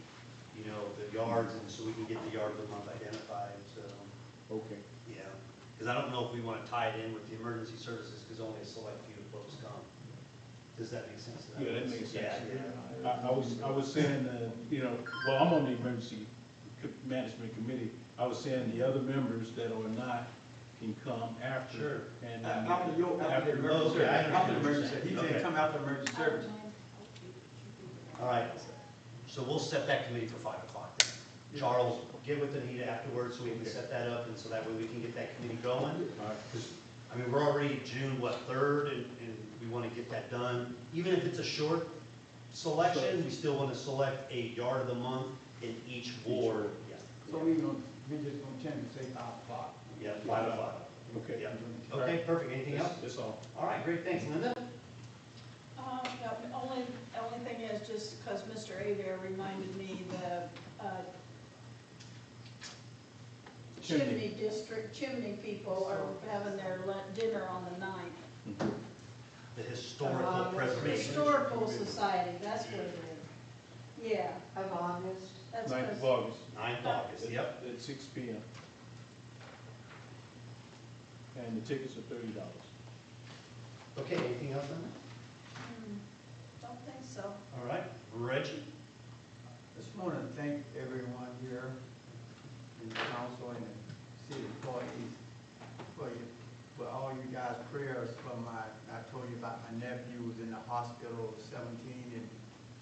you know, the yards, and so we can get the yard of the month identified, so. okay. Yeah, because I don't know if we want to tie it in with the emergency services, because only a select few folks come. Does that make sense? Yeah, that makes sense. Yeah. I was saying, you know, well, I'm on the emergency management committee. I was saying the other members that are not can come after. Sure. And After the emergency Okay, service, I after the understand. emergency, he Okay. said come after emergency service. All right, so we'll set that committee for 5 o'clock then. Charles, get with Anita afterwards, so we can set that up, and so that way we can get that committee going. All right. Because, I mean, we're already June, 3rd, and we want to get that done. Even if it's a short selection, we still want to select a yard of the month in each ward. Yeah. So we just gonna tend to say 5 o'clock. Yeah, 5 o'clock. Okay. Yeah. Okay, perfect. Anything else? That's all. All right, great, thanks. Linda? No, the only thing is just because Mr. Abear reminded me the chimney people are having their dinner on the 9th. The Historical Preservation. Historical Society, that's what it is. Yeah, Of August. that's 9th of because, August. 9th of August, yep. At 6 p.m. And the tickets are $30. Okay, anything else on that? don't think so. All right, Reggie? Just want to thank everyone here in the council and the city employees for all you guys' prayers for I told you about my nephew who was in the hospital, 17, and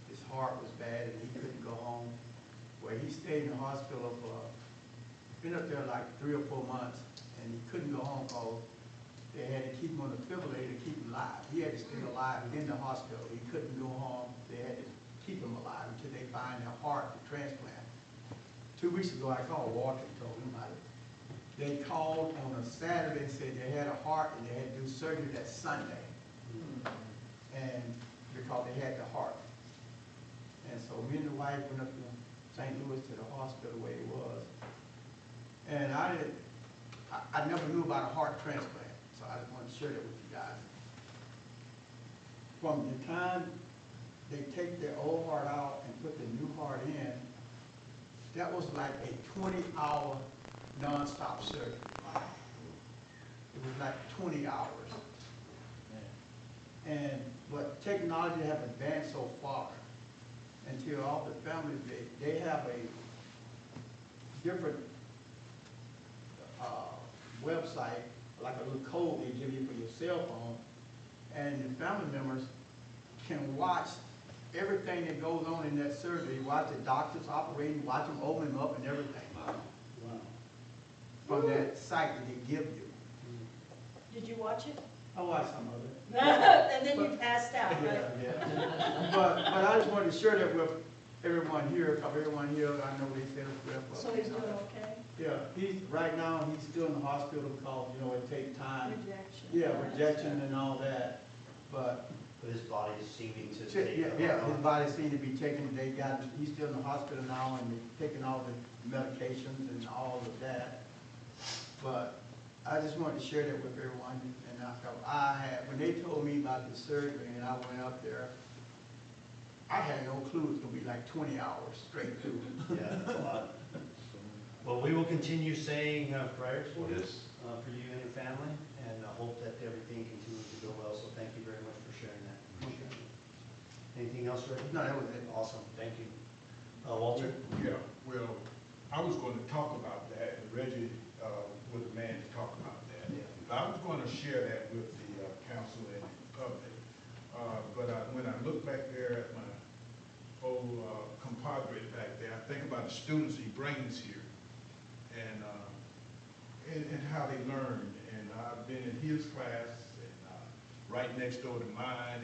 his heart was bad and he couldn't go home. Well, he stayed in the hospital been up there like 3 or 4 months, and he couldn't go home because they had to keep him on the defibrillator to keep him alive. He had to stay alive in the hospital. He couldn't go home. They had to keep him alive until they find a heart to transplant. 2 weeks ago, I called Walter and told him about it. They called on a Saturday and said they had a heart and they had to do surgery that Sunday. And because they had the heart. And so me and the wife went up to St. Louis to the hospital where he was. And I never knew about a heart transplant, so I just wanted to share that with you guys. From the time they take their old heart out and put the new heart in, that was like a 20-hour nonstop surgery. It was like 20 hours. But technology has advanced so far until all the families, they have a different website, like a little code they give you for your cell phone, and the family members can watch everything that goes on in that surgery, watch the doctors operating, watch them open them up and everything. Wow. From that site that they give you. Did you watch it? I watched some of it. And then you passed out, right? Yeah. But I just wanted to share that with everyone here, because everyone here, I know they said a prayer for. So he's doing okay? Yeah, right now, he's still in the hospital because, it takes time. Rejection. Yeah, rejection and all that, but. But his body is seeming to take. Yeah, his body seems to be taking, he's still in the hospital now and they're taking all the medications and all of that. But I just wanted to share that with everyone, and when they told me about the surgery and I went up there, I had no clue it was gonna be like 20 hours straight through. Yeah, that's a lot. Well, we will continue saying prayers for you, Yes. for you and your family, and I hope that everything continues to go well, so thank you very much for sharing that. Appreciate it. Anything else, Reggie? No, that was it. Awesome, thank you. Walter? Yeah, well, I was going to talk about that, and Reggie was the man to talk about that. Yeah. I was going to share that with the council and the public, but when I look back there at my old compadre back there, I think about the students he brings here, and how they learn. And I've been in his class and right next door to mine,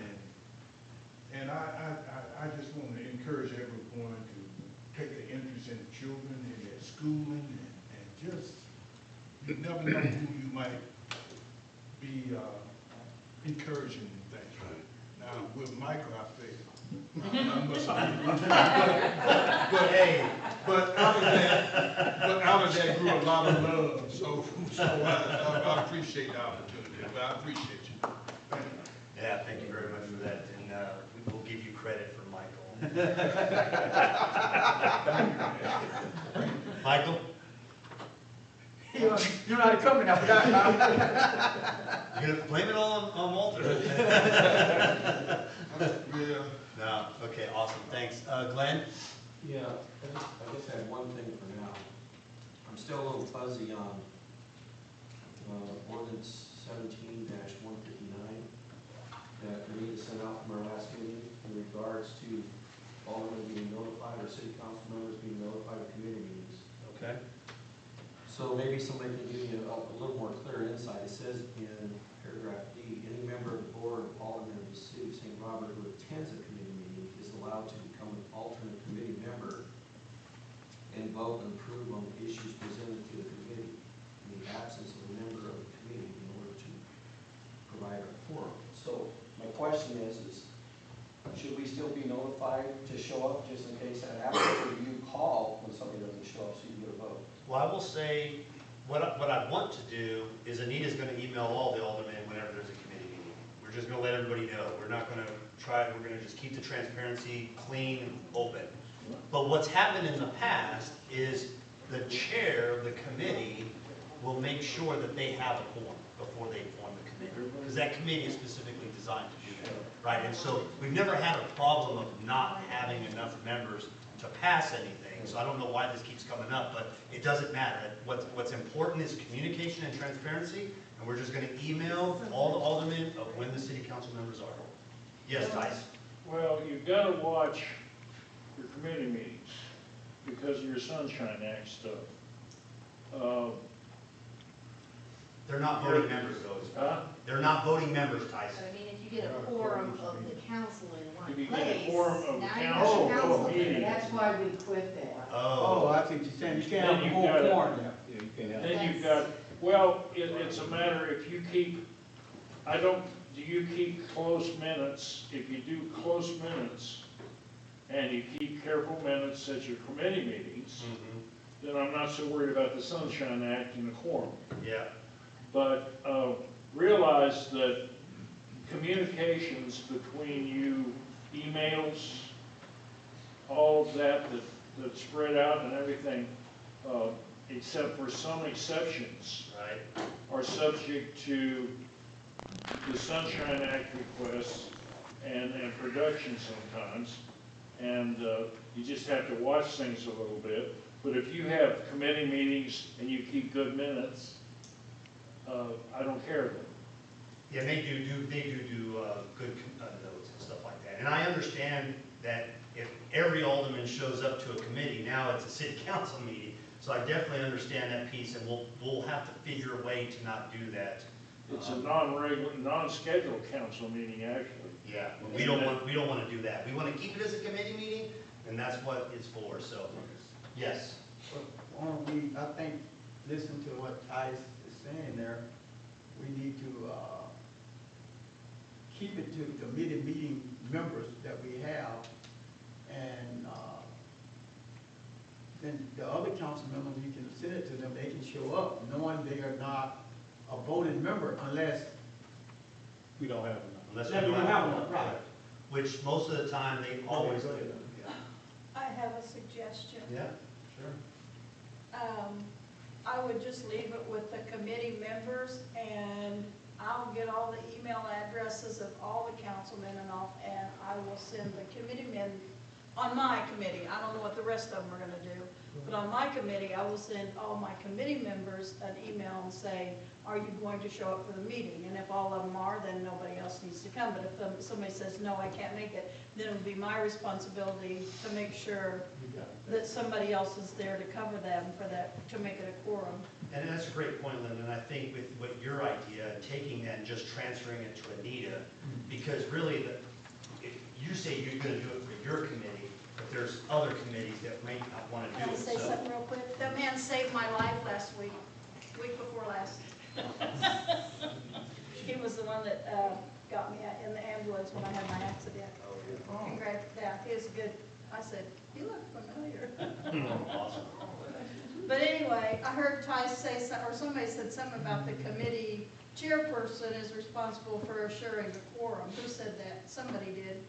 and I just want to encourage everyone to take an interest in the children and their schooling, and just, you never know who you might be encouraging things. Now, with Michael, I failed. I must have but out of that grew a lot of love, so I appreciate the opportunity, but I appreciate you. Yeah, thank you very much for that, and we will give you credit for Michael. Michael? You know how to come now. You're gonna blame it all on Walter? Yeah. No, okay, awesome, thanks. Glenn? Yeah, I guess I have one thing for now. I'm still a little fuzzy on ordinance 17-159 that we need to send out from our last meeting in regards to aldermen being notified or city council members being notified of committee meetings. Okay. So maybe somebody can give me a little more clear insight. It says in paragraph D, any member of the board of aldermen of the city of St. Robert who attends a committee meeting is allowed to become an alternate committee member and vote and approve on the issues presented to the committee in the absence of a member of the committee in order to provide a quorum. So my question is should we still be notified to show up just in case that happens, or do you call when somebody doesn't show up so you get a vote? Well, I will say, what I want to do is Anita's gonna email all the aldermen whenever there's a committee meeting. We're just gonna let everybody know. We're not gonna we're gonna just keep the transparency clean and open. But what's happened in the past is the chair of the committee will make sure that they have a quorum before they form the committee. Because that committee is specifically designed to do that, right? And so we've never had a problem of not having enough members to pass anything. So I don't know why this keeps coming up, but it doesn't matter. What's important is communication and transparency, and we're just gonna email all the aldermen of when the city council members are. Yes, Tice? Well, you've got to watch your committee meetings because of your Sunshine Act stuff. They're not voting members, though. They're not voting members, Tice. I mean, if you get a quorum of the council in one If you place. get a quorum of the now you council, have a council meeting. That's why we quit that. Oh, I see what you're saying. You can't have a Then whole you've got it. quorum. Then you've got, well, it's a matter if you keep, do you keep close minutes? If you do close minutes and you keep careful minutes at your committee meetings, then I'm not so worried about the Sunshine Act and the quorum. Yeah. But realize that communications between you, emails, all of that spread out and everything, except for some exceptions, right, are subject to the Sunshine Act requests and production sometimes. And you just have to watch things a little bit. But if you have committee meetings and you keep good minutes, I don't care. Yeah, they do good notes and stuff like that. And I understand that if every alderman shows up to a committee, now it's a city council meeting. So I definitely understand that piece, and we'll have to figure a way to not do that. It's a non-scheduled council meeting, actually. Yeah, we don't want to do that. We want to keep it as a committee meeting, and that's what it's for. So, yes. I think, listen to what Tice is saying there. We need to keep it to the committee meeting members that we have, and then the other council members, you can send it to them, they can show up, knowing they are not a voting member unless We don't have enough. Unless we don't have one, right. Which most of the time they always do. Yeah. I have a suggestion. Yeah, sure. I would just leave it with the committee members, and I'll get all the email addresses of all the councilmen and I will send the committee men, on my committee, I don't know what the rest of them are gonna do, but on my committee, I will send all my committee members an email and say, are you going to show up for the meeting? And if all of them are, then nobody else needs to come. But if somebody says, no, I can't make it, then it would be my responsibility to make sure that somebody else is there to cover them for that, to make it a quorum. And that's a great point, Linda, and I think with what your idea, taking that and just transferring it to Anita, because really, if you say you're gonna do it for your committee, but there's other committees that may not wanna Can do I it, say so. something real quick? That man saved my life last week before last. He was the one that got me in the ambulance when I had my accident. Congrats, yeah, he was good. I said, he looked familiar. Awesome. But anyway, I heard Ty say, or somebody said something about the committee chairperson is responsible for assuring the quorum. Who said that? Somebody did.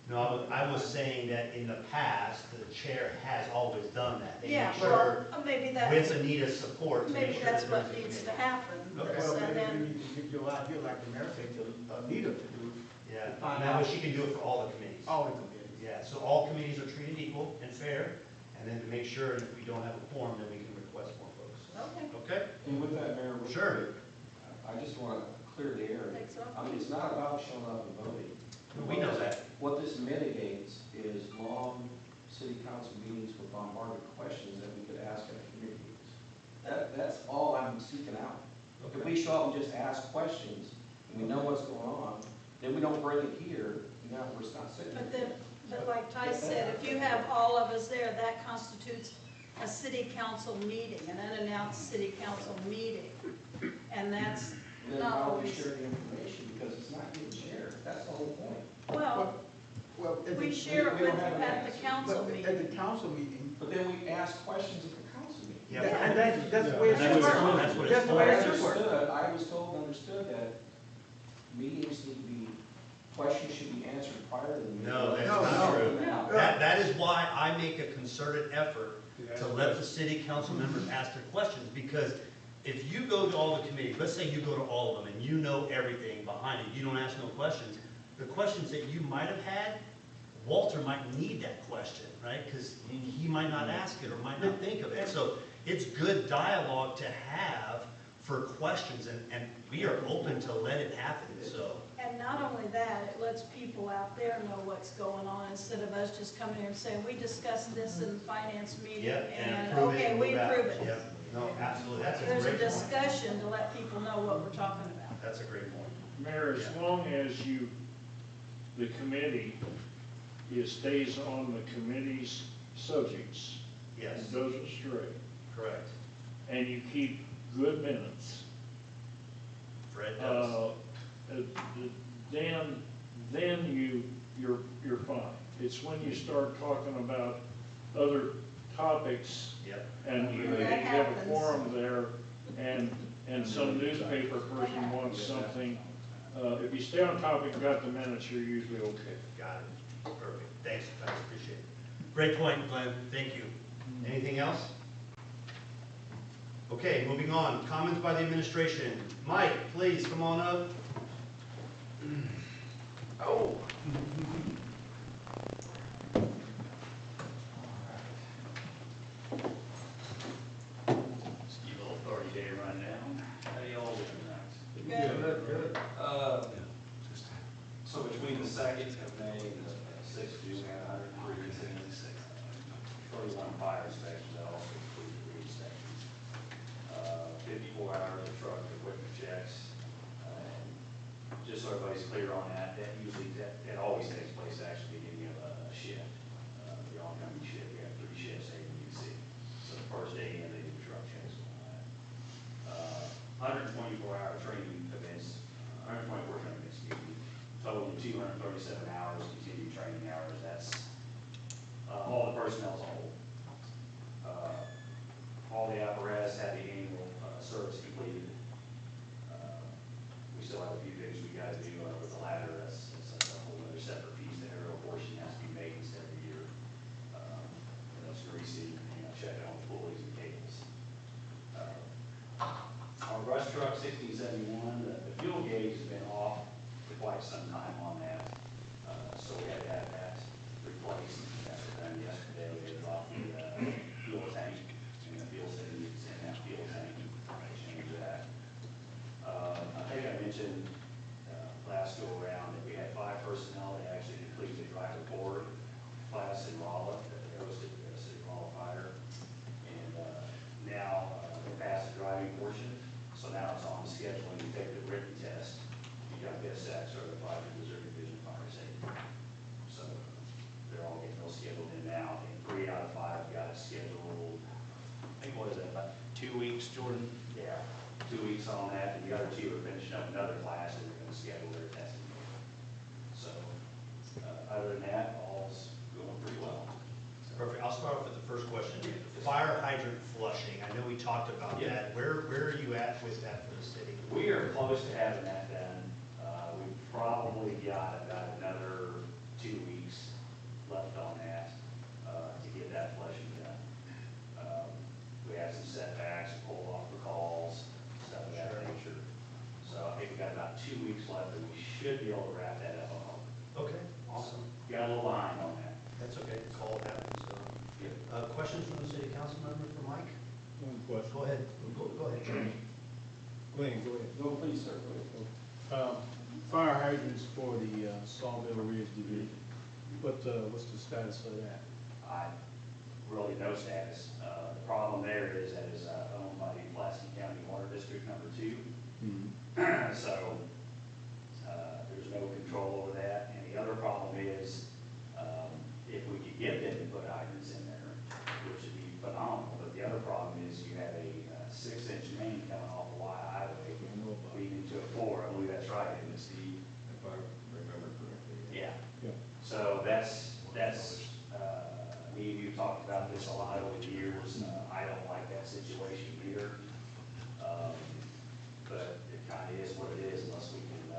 No, I was saying that in the past, the chair has always done that. They Yeah, make well, sure, maybe that, with Anita's support, to make maybe sure that's that what there's a needs to committee. happen. Okay. So Well, maybe then, we need to give your idea like the mayor said to Anita to do. Yeah, Find that way out. she can do it for all the committees. All the committees. Yeah, so all committees are treated equal and fair, and then to make sure if we don't have a quorum, then we can request more folks. okay, Okay? And with that, Mayor, Sure. I just want to clear the air. thanks a lot. I mean, it's not about showing up and voting. We know that. What this mitigates is long city council meetings with bombarded questions that we could ask at committee meetings. That's all I'm seeking out. If we show up and just ask questions, and we know what's going on, then we don't bring it here, now we're not sitting But here. then, but like Ty said, if you have all of us there, that constitutes a city council meeting, an unannounced city council meeting. And that's Then not how do we always, share the information, because it's not getting shared, that's the whole point. well, Well, at we the- share it we with don't you have an at the answer. council but meeting. At the council meeting, But then we ask questions at the council meeting. Yeah. and that's the way it That's should what it's- work. that's what it's That's the for. way I it should work. I was told and understood that meetings need to be, questions should be answered prior to the meeting. No, that's No, not no. true. No. That is why I make a concerted effort to let the city council members ask their questions, because if you go to all the committees, let's say you go to all of them and you know everything behind it, you don't ask no questions, the questions that you might have had, Walter might need that question, right? Because he might not ask it or might not think of it. So it's good dialogue to have for questions, and we are open to let it happen, so. And not only that, it lets people out there know what's going on instead of us just coming here and saying, we discussed this in the finance meeting Yep, and and, approve it okay, and we move out. approve it. Yep, no, absolutely, that's a There's a great point. discussion to let people know what we're talking about. That's a great point. Mayor, as long as the committee, it stays on the committee's subjects. Yes, And doesn't stray, correct. and you keep good minutes. Fred does. Then you're fine. It's when you start talking about other topics Yep. and you That have a happens. quorum there and some newspaper person wants something. If you stay on topic, got the minutes, you're usually okay. Got it. Perfect. Thanks, guys, appreciate it. Great point, Glenn, thank you. Anything else? Okay, moving on. Comments by the administration. Mike, please, come on up. Oh. Ski Bowl Authority Day rundown. How you all doing tonight? Good. So between the 2nd of May and the 6th of June, we had 103 incidents, 31 fire inspections, that also includes the inspections. 54 hours of truck equipment checks. Just so everybody's clear on that, that always takes place actually beginning of a shift. The oncoming shift, we have 3 shifts, A, B, and C. So the first day in, they do truck checks and all that. 124-hour training events, 124 training events, total of 237 hours, continued training hours. That's all the personnel as a whole. All the apparatus had the annual service completed. We still have a few things we got to do with the ladder. That's a whole other separate piece. The aerial portion has to be maintenance every year. And that's greasy, checking on the pulleys and cables. Our brush truck 1671, the fuel gauge has been off for quite some time on that. So we had to have that replaced. That was done yesterday. We had dropped the fuel tank, and the fuel sitting in that fuel tank. information into that. I think I mentioned last go around that we had 5 personnel that actually completed the driver board class in Rolla that they hosted at the City of Rolla Fire. And now they passed the driving portion, so now it's on the schedule when you take the written test. You got to get SAC certified in Missouri Division of Fire Safety. So they're all getting those scheduled in now. And 3 out of 5 got it scheduled. I think what is that, about 2 weeks, Jordan? Yeah, 2 weeks on that, and the other 2 are finishing up another class and they're going to schedule their testing. So other than that, all's going pretty well. Perfect. I'll start off with the first question. Fire hydrant flushing. I know we talked about that. Where are you at with that for the city? We are close to having that done. We've probably got about another 2 weeks left on that to get that flushing done. We have some setbacks, pull off the calls, stuff of that nature. So I think we've got about 2 weeks left, and we should be able to wrap that up on. Okay, awesome. Got a little behind on that. That's okay. It's all happens. So. Questions from the city council member for Mike? One question. Go ahead. Go ahead, Jeremy. Go ahead, go ahead. No, please, sir. Fire hydrants for the Sawmill Ridge Division. What's the status of that? Really no status. The problem there is that it's owned by the Pulaski County Water District number 2. Mm-hmm. So there's no control over that. And the other problem is if we could get them to put hydrants in there, which would be phenomenal. But the other problem is you have a 6-inch main coming off the Y highway leading into a 4. I believe that's right, isn't it, Steve? If I remember correctly. Yeah. Yeah. So that's me and you talked about this a lot over the years. I don't like that situation either. But it kind of is what it is unless we can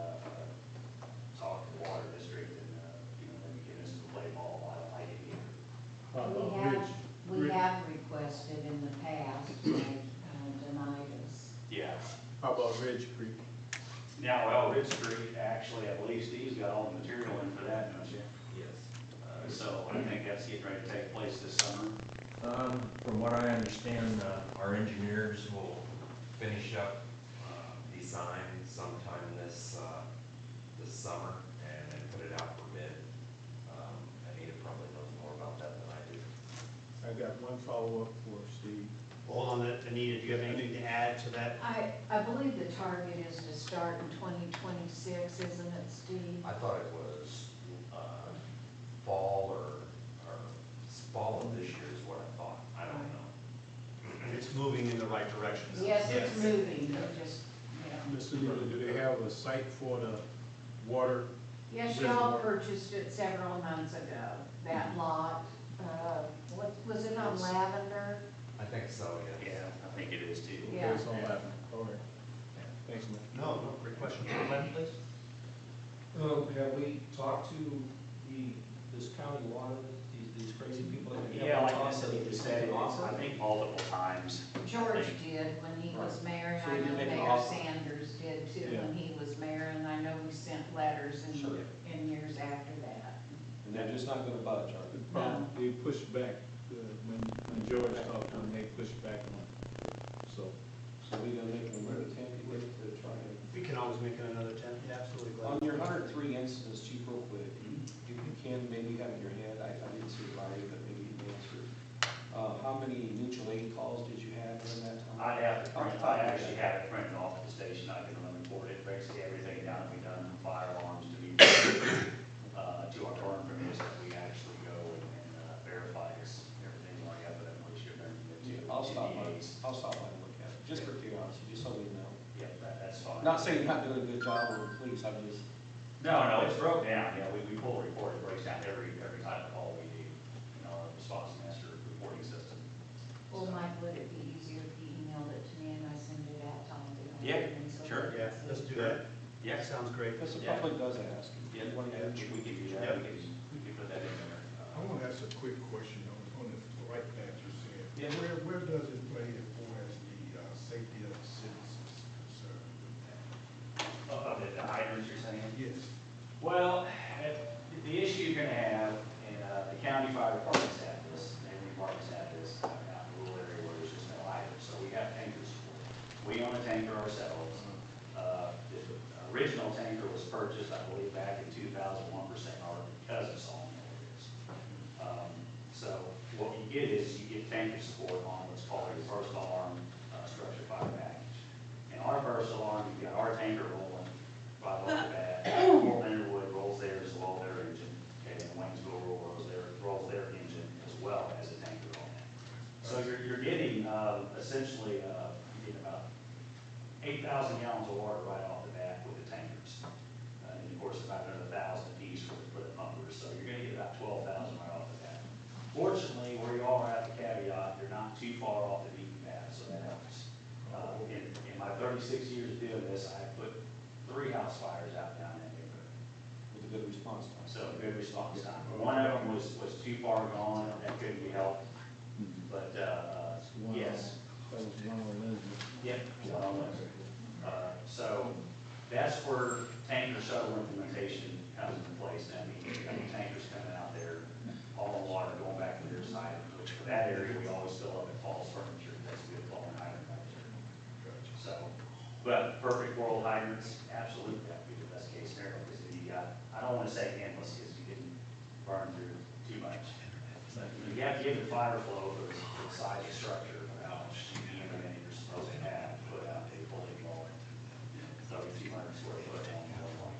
talk to the water district and, maybe get us to play ball. I don't like it either. We have requested in the past, and they denied us. Yeah. How about Ridge Creek? Now, well, Ridge Street, actually, I believe Steve's got all the material in for that, don't you? Yes. So I think that's getting ready to take place this summer. From what I understand, our engineers will finish up design sometime this summer and then put it out for bid. Anita probably knows more about that than I do. I got one follow-up for Steve. Hold on, Anita, do you have anything to add to that? I believe the target is to start in 2026, isn't it, Steve? I thought it was fall or fall of this year is what I thought. I don't know. It's moving in the right direction. Yes, it's moving, it just, Mr. Nealon, do they have a site for the water? Yes, y'all purchased it several months ago, that lot. What, was it on Lavender? I think so, yeah. Yeah, I think it is too. Yeah. It's on that one. All right. Thanks, man. No, great question. Glenn, please. Have we talked to this county water, these crazy people that we have? Yeah, like I said, I think multiple times. George did when he was mayor, and So I he know did make an Mayor offer. Sanders did too Yeah. when he was mayor, and I know we sent letters Sure. in years after that. And they're just not gonna budge, are they? No. They pushed back, when George talked to them, they pushed back on it. So, So we gonna make them another attempt to try and. We can always make it another 10. Yeah, absolutely, On Glenn. your 103 incidents, Chief, real quick, if you can maybe have in your head, I didn't see it right, but maybe you can answer. How many mutual aid calls did you have during that time? I actually have it printed off at the station. I can run report it, basically everything down that we've done from fire alarms to to our burn permits that we actually go and verify this, everything's already up to that police ship. I'll stop by and look at it, just for curiosity, just so we know. Yeah, that's fine. Not saying you're not doing a good job with the police, I'm just. No, it's broke down. Yeah, we pull a report, it breaks down every type of call we do, our response master reporting system. Well, Mike, would it be easier if he emailed it to me and I send it out to all the? Yeah, Aldermen so sure. they Yeah, can let's see? do that. Yeah. Sounds great. Because the Yeah. public does ask. Yeah, You wanna get- we can do that. We can put that in there. I want to ask a quick question on the right that you said. Yeah. Where does it play as far as the safety of the citizens concerned with that? Of the hydrants you're saying? Yes. Well, the issue you're gonna have, and the county fire departments have this, neighboring departments have this, out in the rural area where there's just no hydrants, so we have tanker support. We own a tanker ourselves. The original tanker was purchased, I believe, back in 2001 for St. Robert because of sawmill areas. So what you get is you get tanker support on what's called your first alarm structure fire package. In our first alarm, you've got our tanker rolling right off the bat. Fort Leonard Wood rolls theirs as well, their engine. Okay, and Waynesville rolls their engine as well as a tanker on that. So you're getting essentially you get about 8,000 gallons of water right off the bat with the tankers. And of course, about another 1,000 apiece for the pumpers. So you're going to get about 12,000 right off the bat. Fortunately, where you all are at the caveat, you're not too far off the beaten path, so that helps. In my 36 years of doing this, I have put 3 house fires out down that neighborhood. With a good response time. So good response time. One of them was too far gone, that couldn't be helped. But, yes. Yep. So that's where tanker shuttle implementation comes into place. That means you've got tankers coming out there, hauling water, going back to their side, which for that area, we always fill up at Falls Furniture. That's a good flowing hydrant right there. So, but perfect world hydrants, absolutely, that would be the best case scenario, because you got, I don't want to say endless, because you didn't burn through too much. But you have to give the fire flow for the size of structure, for how much CPM you're supposed to have, to put out a fully blown 3,200 square foot on the whole.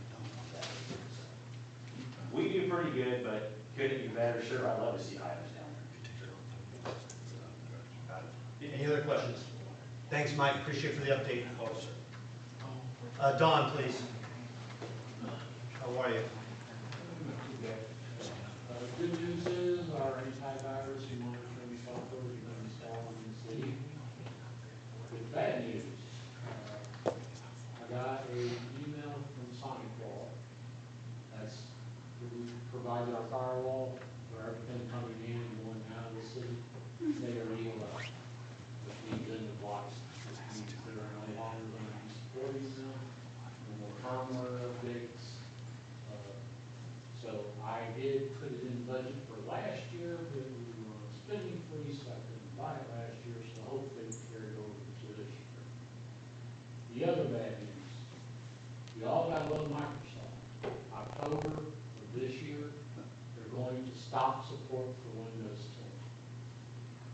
We do pretty good, but could it be better? Sure, I'd love to see hydrants down there. Any other questions? Thanks, Mike, appreciate for the update, officer. Don, please. How are you? Good news is our antivirus and monitoring software has been installed in the city. The bad news, I got an email from Sonic that's provided our firewall for everything coming in and going out of the city. They are ELF, which means in the blocks, which means they're no longer going to be supporting them, no more firmware updates. So I did put it in budget for last year, but we were on a spending freeze, so I couldn't buy it last year, so hopefully it carried over to this year. The other bad news, we all got to love Microsoft. October of this year, they're going to stop support for Windows 10.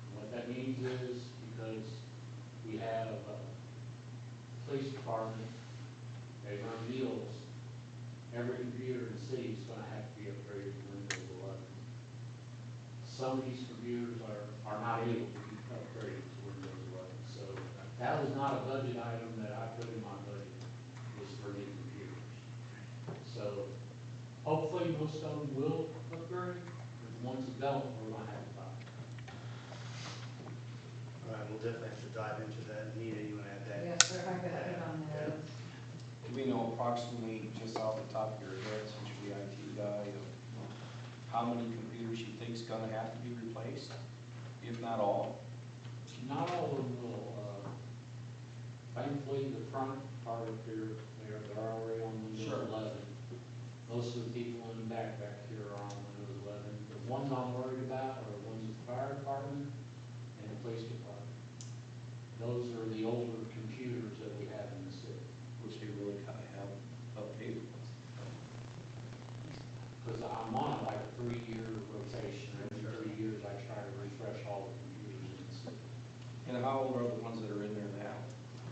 And what that means is, because we have a police department, they run deals, every computer in the city is going to have to be upgraded to Windows 11. Some of these computers are not able to be upgraded to Windows 11. So that was not a budget item that I put in my budget, was for new computers. So hopefully most of them will upgrade, but the ones that don't, we're going to have to buy. All right, we'll definitely have to dive into that. Anita, you want to add that? Yes, sir, I got it on there. Do we know approximately, just off the top of your head, since you're the IT guy, how many computers you think is gonna have to be replaced, if not all? Not all of them will. Thankfully, the front part up here, they're already on Windows 11. Most of the people in the back here are on Windows 11. The ones I'm worried about are the ones at the fire department and the police department. Those are the older computers that we have in the city. Which they really kind of have updated ones. Because I'm on like a 3-year rotation. Every 3 years I try to refresh all the computers in the city. And how old are the ones that are in there now?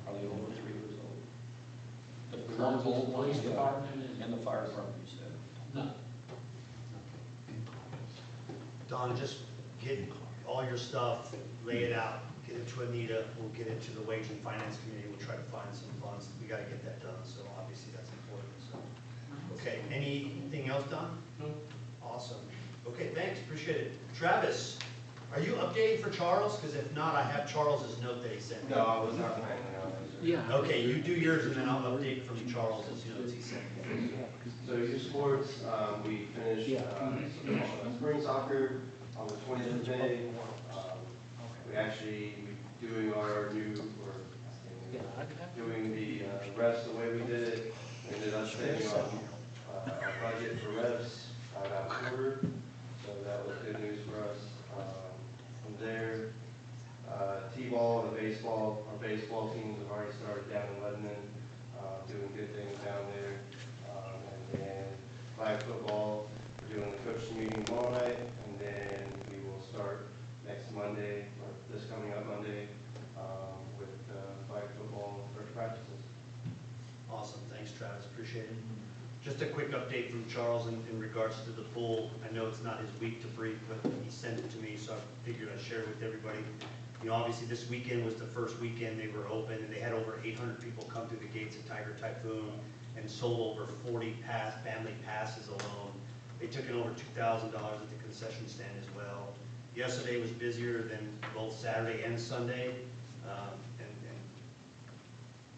Are they over 3 years old? The The current ones in old the police ones, yeah. department And the fire department, you said? No. Don, just get all your stuff, lay it out, get it to Anita, we'll get it to the Wage and Finance Committee, we'll try to find some funds, we gotta get that done, so obviously that's important, so. Okay, anything else, Don? No. Awesome. Okay, thanks, appreciate it. Travis, are you updating for Charles? Because if not, I have Charles's note that he sent me. No, I was not planning on it. Yeah. Okay, you do yours and then I'll update from Charles's notes he sent me. So youth sports, we finished spring soccer on the 20th of May. We actually doing our new, doing the refs the way we did it. We ended up spending on our budget for refs about a quarter, so that was good news for us. From there, T-ball and baseball. Our baseball teams have already started down in Lebanon, doing good things down there. And then flag football, we're doing the coaches meeting tomorrow night, and then we will start next Monday, or this coming up Monday, with flag football first practices. Awesome, thanks Travis, appreciate it. Just a quick update from Charles in regards to the pool. I know it's not his week to brief, but he sent it to me, so I figured I'd share it with everybody. You know, obviously this weekend was the first weekend they were open, and they had over 800 people come through the gates of Tiger Typhoon and sold over 40 family passes alone. They took in over $2,000 at the concession stand as well. Yesterday was busier than both Saturday and Sunday. And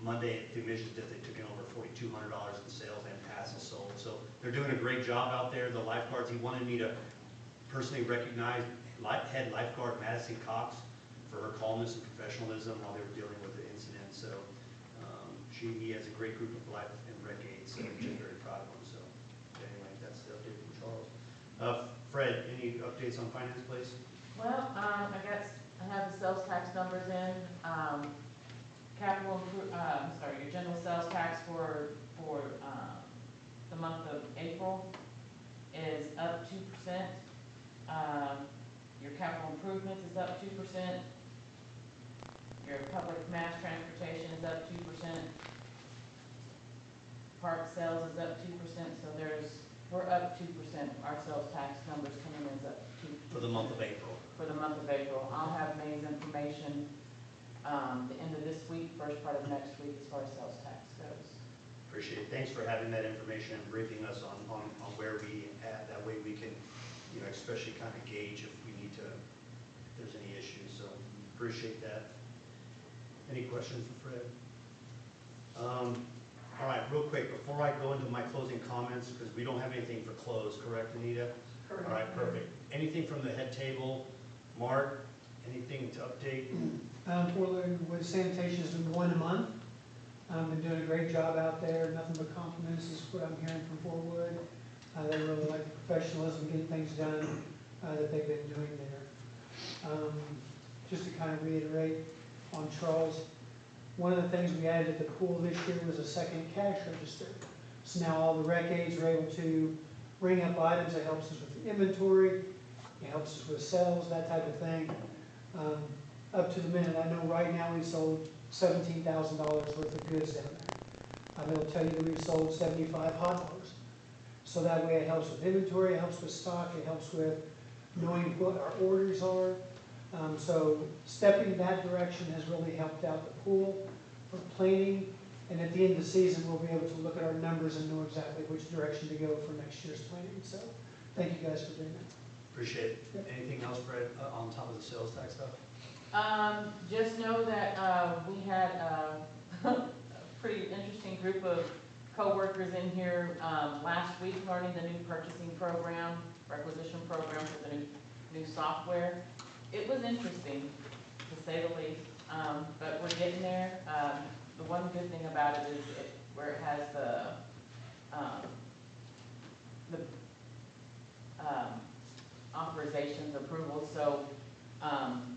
Monday, the admissions did, they took in over $4,200 in sales and passes sold. So they're doing a great job out there. The lifeguards, he wanted me to personally recognize head lifeguard Madison Cox for her calmness and professionalism while they were dealing with the incident. So he has a great group of life and rec aides, so I'm just very proud of him. So anyway, that's the update from Charles. Fred, any updates on finance, please? Well, I have the sales tax numbers in. Your general sales tax for the month of April is up 2%. Your capital improvements is up 2%. Your public mass transportation is up 2%. Park sales is up 2%. So we're up 2%. Our sales tax numbers coming in is up 2%. For the month of April. For the month of April. I'll have May's information the end of this week, first part of next week as far as sales tax goes. Appreciate it. Thanks for having that information and briefing us on where we at. That way we can, you know, especially kind of gauge if we need to, if there's any issues. So appreciate that. Any questions for Fred? All right, real quick, before I go into my closing comments, because we don't have anything for close, correct, Anita? Correct. All right, perfect. Anything from the head table? Mark, anything to update? Fort Leonard Wood sanitation has been going a month. Been doing a great job out there. Nothing but compliments is what I'm hearing from Fort Wood. They really like the professionalism, getting things done that they've been doing there. Just to kind of reiterate on Charles, one of the things we added at the pool this year was a second cash register. So now all the rec aides are able to bring up items. It helps us with the inventory. It helps us with sales, that type of thing. Up to the minute, I know right now we sold $17,000 worth of goods down there. They'll tell you that we've sold 75 hot dogs. So that way it helps with inventory, it helps with stock, it helps with knowing what our orders are. So stepping in that direction has really helped out the pool for planning. And at the end of the season, we'll be able to look at our numbers and know exactly which direction to go for next year's planning. So thank you guys for doing that. Appreciate it. Yep. Anything else, Fred, on top of the sales tax stuff? Just know that we had a pretty interesting group of co-workers in here last week learning the new purchasing program, requisition program for the new software. It was interesting, to say the least, but we're getting there. The one good thing about it is where it has the authorizations, approvals, so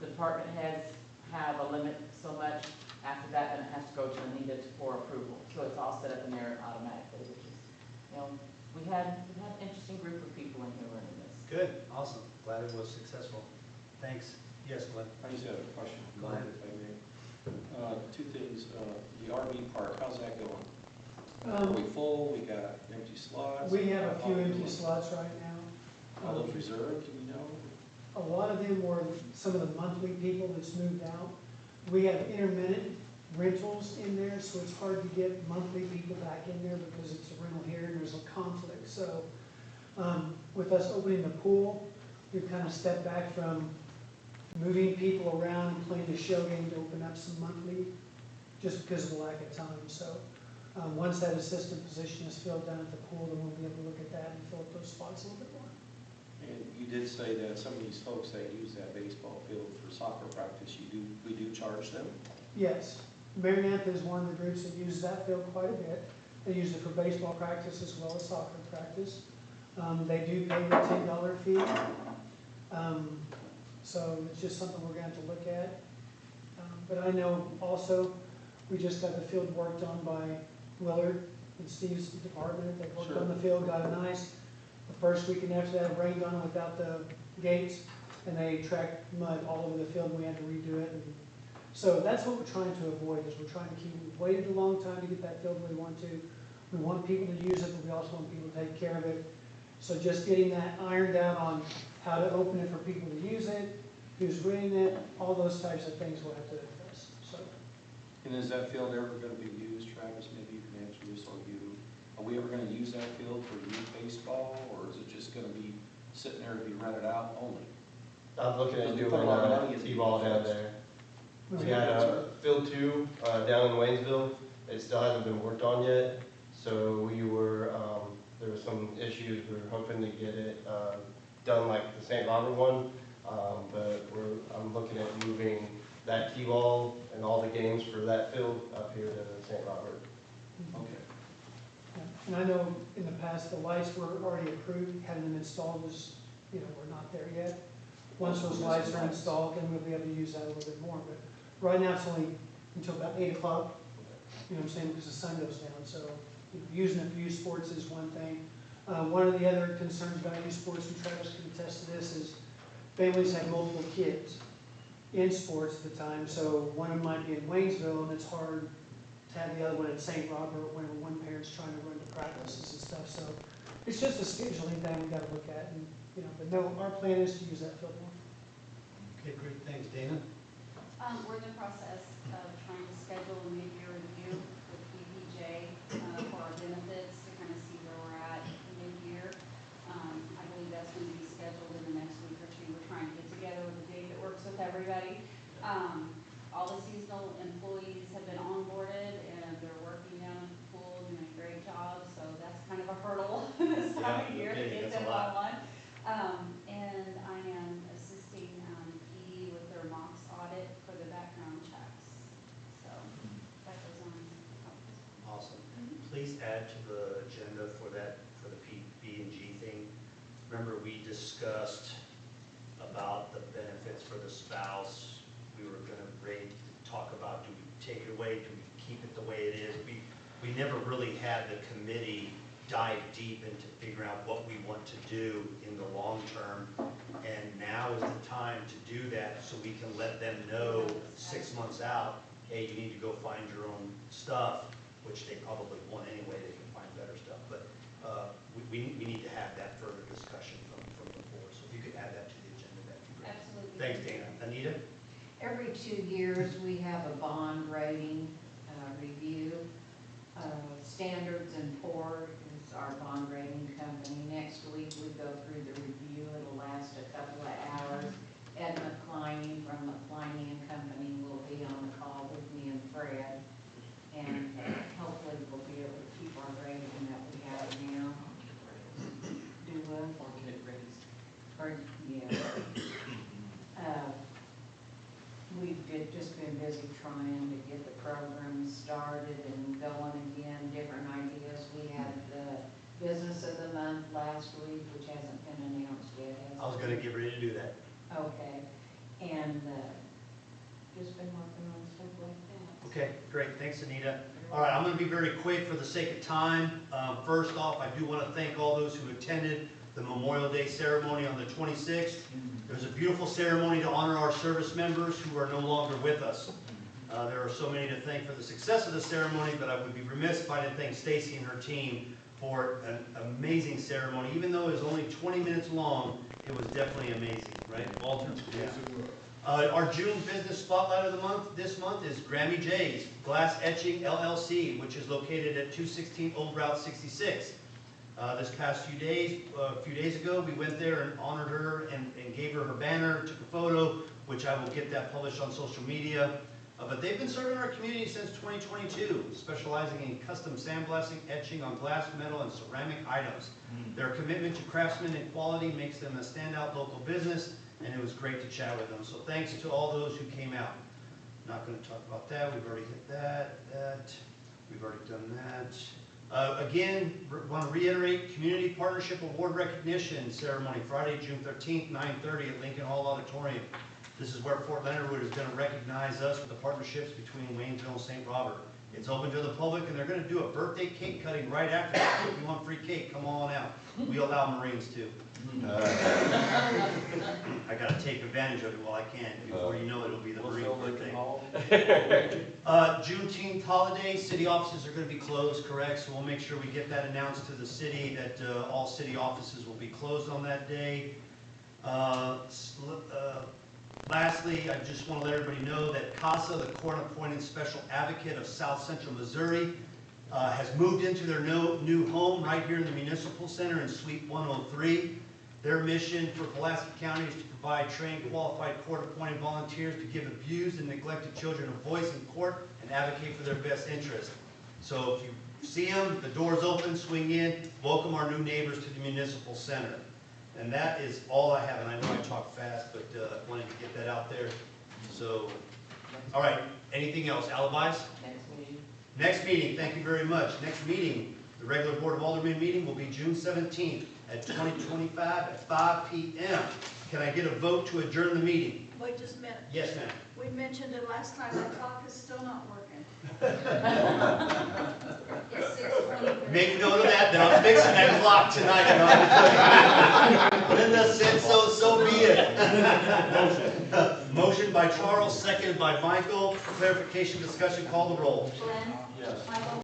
the department heads have a limit so much. After that, then it has to go to Anita for approval. So it's all set up in there automatically, which is, you know, we had an interesting group of people in here learning this. Good, awesome. Glad it was successful. Thanks. Yes, Glenn. I just have a question. Go ahead. If I may. Two things. The RV park, how's that going? Are we full? We got empty slots? We have a few empty slots right now. Are those reserved? Do we know? A lot of them were some of the monthly people that's moved out. We have intermittent rentals in there, so it's hard to get monthly people back in there because it's a rental here and there's a conflict. So with us opening the pool, we've kind of stepped back from moving people around and playing the show game to open up some monthly just because of the lack of time. So once that assistant position is filled down at the pool, then we'll be able to look at that and fill up those spots a little bit more. And you did say that some of these folks that use that baseball field for soccer practice, we do charge them? Yes. Marionette is one of the groups that uses that field quite a bit. They use it for baseball practice as well as soccer practice. They do pay the $10 fee. So it's just something we're going to have to look at. But I know also, we just got the field worked on by Willard and Steve's department. They worked on the field, got it nice. The first weekend after that, it rained on it without the gates, and they tracked mud all over the field, and we had to redo it. And so that's what we're trying to avoid, is we're trying to keep, we've waited a long time to get that field where we want to. We want people to use it, but we also want people to take care of it. So just getting that ironed out on how to open it for people to use it, who's renting it, all those types of things we'll have to address, so. And is that field ever gonna be used, Travis? Maybe you can answer this, or you, are we ever gonna use that field for youth baseball, or is it just gonna be sitting there to be rented out only? I'm looking at Because we doing put a lot of money into T-ball down defense. there. We had field 2 down in Waynesville. It still hasn't been worked on yet. So we were, there were some issues. We were hoping to get it done like the St. Robert one. But I'm looking at moving that T-ball and all the games for that field up here to St. Robert. Okay. And I know in the past, the lights were already approved, having them installed was, we're not there yet. Once those lights are installed, then we'll be able to use that a little bit more, but right now it's only until about 8 o'clock, you know what I'm saying, because the sun goes down, so using it for youth sports is one thing. One of the other concerns about youth sports, and Travis can attest to this, is families have multiple kids in sports at the time, so one of them might be in Waynesville, and it's hard to have the other one at St. Robert when one parent's trying to run the practices and stuff, so it's just a scheduling thing we gotta look at, and, but no, our plan is to use that field more. Okay, great, thanks. Dana? We're in the process of trying to schedule a mid-year review with BPJ for our benefits to kind of see where we're at mid-year. I believe that's going to be scheduled in the next week or two. We're trying to get together with a date that works with everybody. All the seasonal employees have been onboarded and they're working down at the pool, doing a great job. So that's kind of a hurdle this time of year to get them on. And I am assisting PD with their MOX audit for the background checks. So that goes on. Awesome. Please add to the agenda for that, for the B&G thing. Remember, we discussed about the benefits for the spouse. We were gonna talk about, do we take it away, do we keep it the way it is? We never really had the committee dive deep into figuring out what we want to do in the long term. And now is the time to do that, so we can let them know 6 months out, hey, you need to go find your own stuff, which they probably won't anyway, they can find better stuff. But we need to have that further discussion from the board. So if you could add that to the agenda, that'd be great. Absolutely. Thanks, Dana. Anita? Every 2 years, we have a bond rating review. Standards and Poor is our bond rating company. Next week, we go through the review. It'll last a couple of hours. Ed McCliney from McCliney and Company will be on the call with me and Fred. And hopefully we'll be able to keep our rating that we have now. Do what? Or get it raised. Or, yeah. We've just been busy trying to get the program started and going again, different ideas. We had the Business of the Month last week, which hasn't been announced yet. I was gonna get ready to do that. Okay, and just been working on stuff like that. Okay, great. Thanks, Anita. All right, I'm going to be very quick for the sake of time. First off, I do want to thank all those who attended the Memorial Day ceremony on the 26th. It was a beautiful ceremony to honor our service members who are no longer with us. There are so many to thank for the success of the ceremony, but I would be remiss if I didn't thank Stacy and her team for an amazing ceremony. Even though it was only 20 minutes long, it was definitely amazing, right, Walter? Yes, it was. Our June business spotlight of the month, this month, is Grammy J's Glass Etching LLC, which is located at 216 Old Route 66. This past few days ago, we went there and honored her and gave her banner, took a photo, which I will get that published on social media. But they've been serving our community since 2022, specializing in custom sandblasting, etching on glass, metal, and ceramic items. Their commitment to craftsmen and quality makes them a standout local business, and it was great to chat with them. So thanks to all those who came out. Not going to talk about that. We've already hit that. We've already done that. Again, want to reiterate Community Partnership Award Recognition Ceremony, Friday, June 13th, 9:30 at Lincoln Hall Auditorium. This is where Fort Leonard Wood is gonna recognize us with the partnerships between Waynesville and St. Robert. It's open to the public, and they're gonna do a birthday cake cutting right after that. So if you want free cake, come on out. We allow Marines too. I gotta take advantage of it while I can. Before you know it, it'll be the Marine birthday. Juneteenth holiday, city offices are gonna be closed, correct? So we'll make sure we get that announced to the city, that all city offices will be closed on that day. Lastly, I just want to let everybody know that CASA, the court-appointed special advocate of South Central Missouri, has moved into their new home right here in the Municipal Center in Suite 103. Their mission for Pulaski County is to provide trained, qualified court-appointed volunteers to give abused and neglected children a voice in court and advocate for their best interest. So if you see them, the door's open, swing in, welcome our new neighbors to the Municipal Center. And that is all I have, and I know I talk fast, but I wanted to get that out there. So, all right, anything else? Alibis? Next meeting. Next meeting, thank you very much. Next meeting, the regular Board of Aldermen meeting will be June 17th at 2025 at 5 p.m. Can I get a vote to adjourn the meeting? Wait just a minute. Yes, ma'am. We mentioned it last time, our clock is still not working. It's 6:23. Make note of that, that I'm fixing that clock tonight. Linda said so be it. Motion by Charles, seconded by Michael. Clarification, discussion, call the roll. Glenn? Yes. Michael?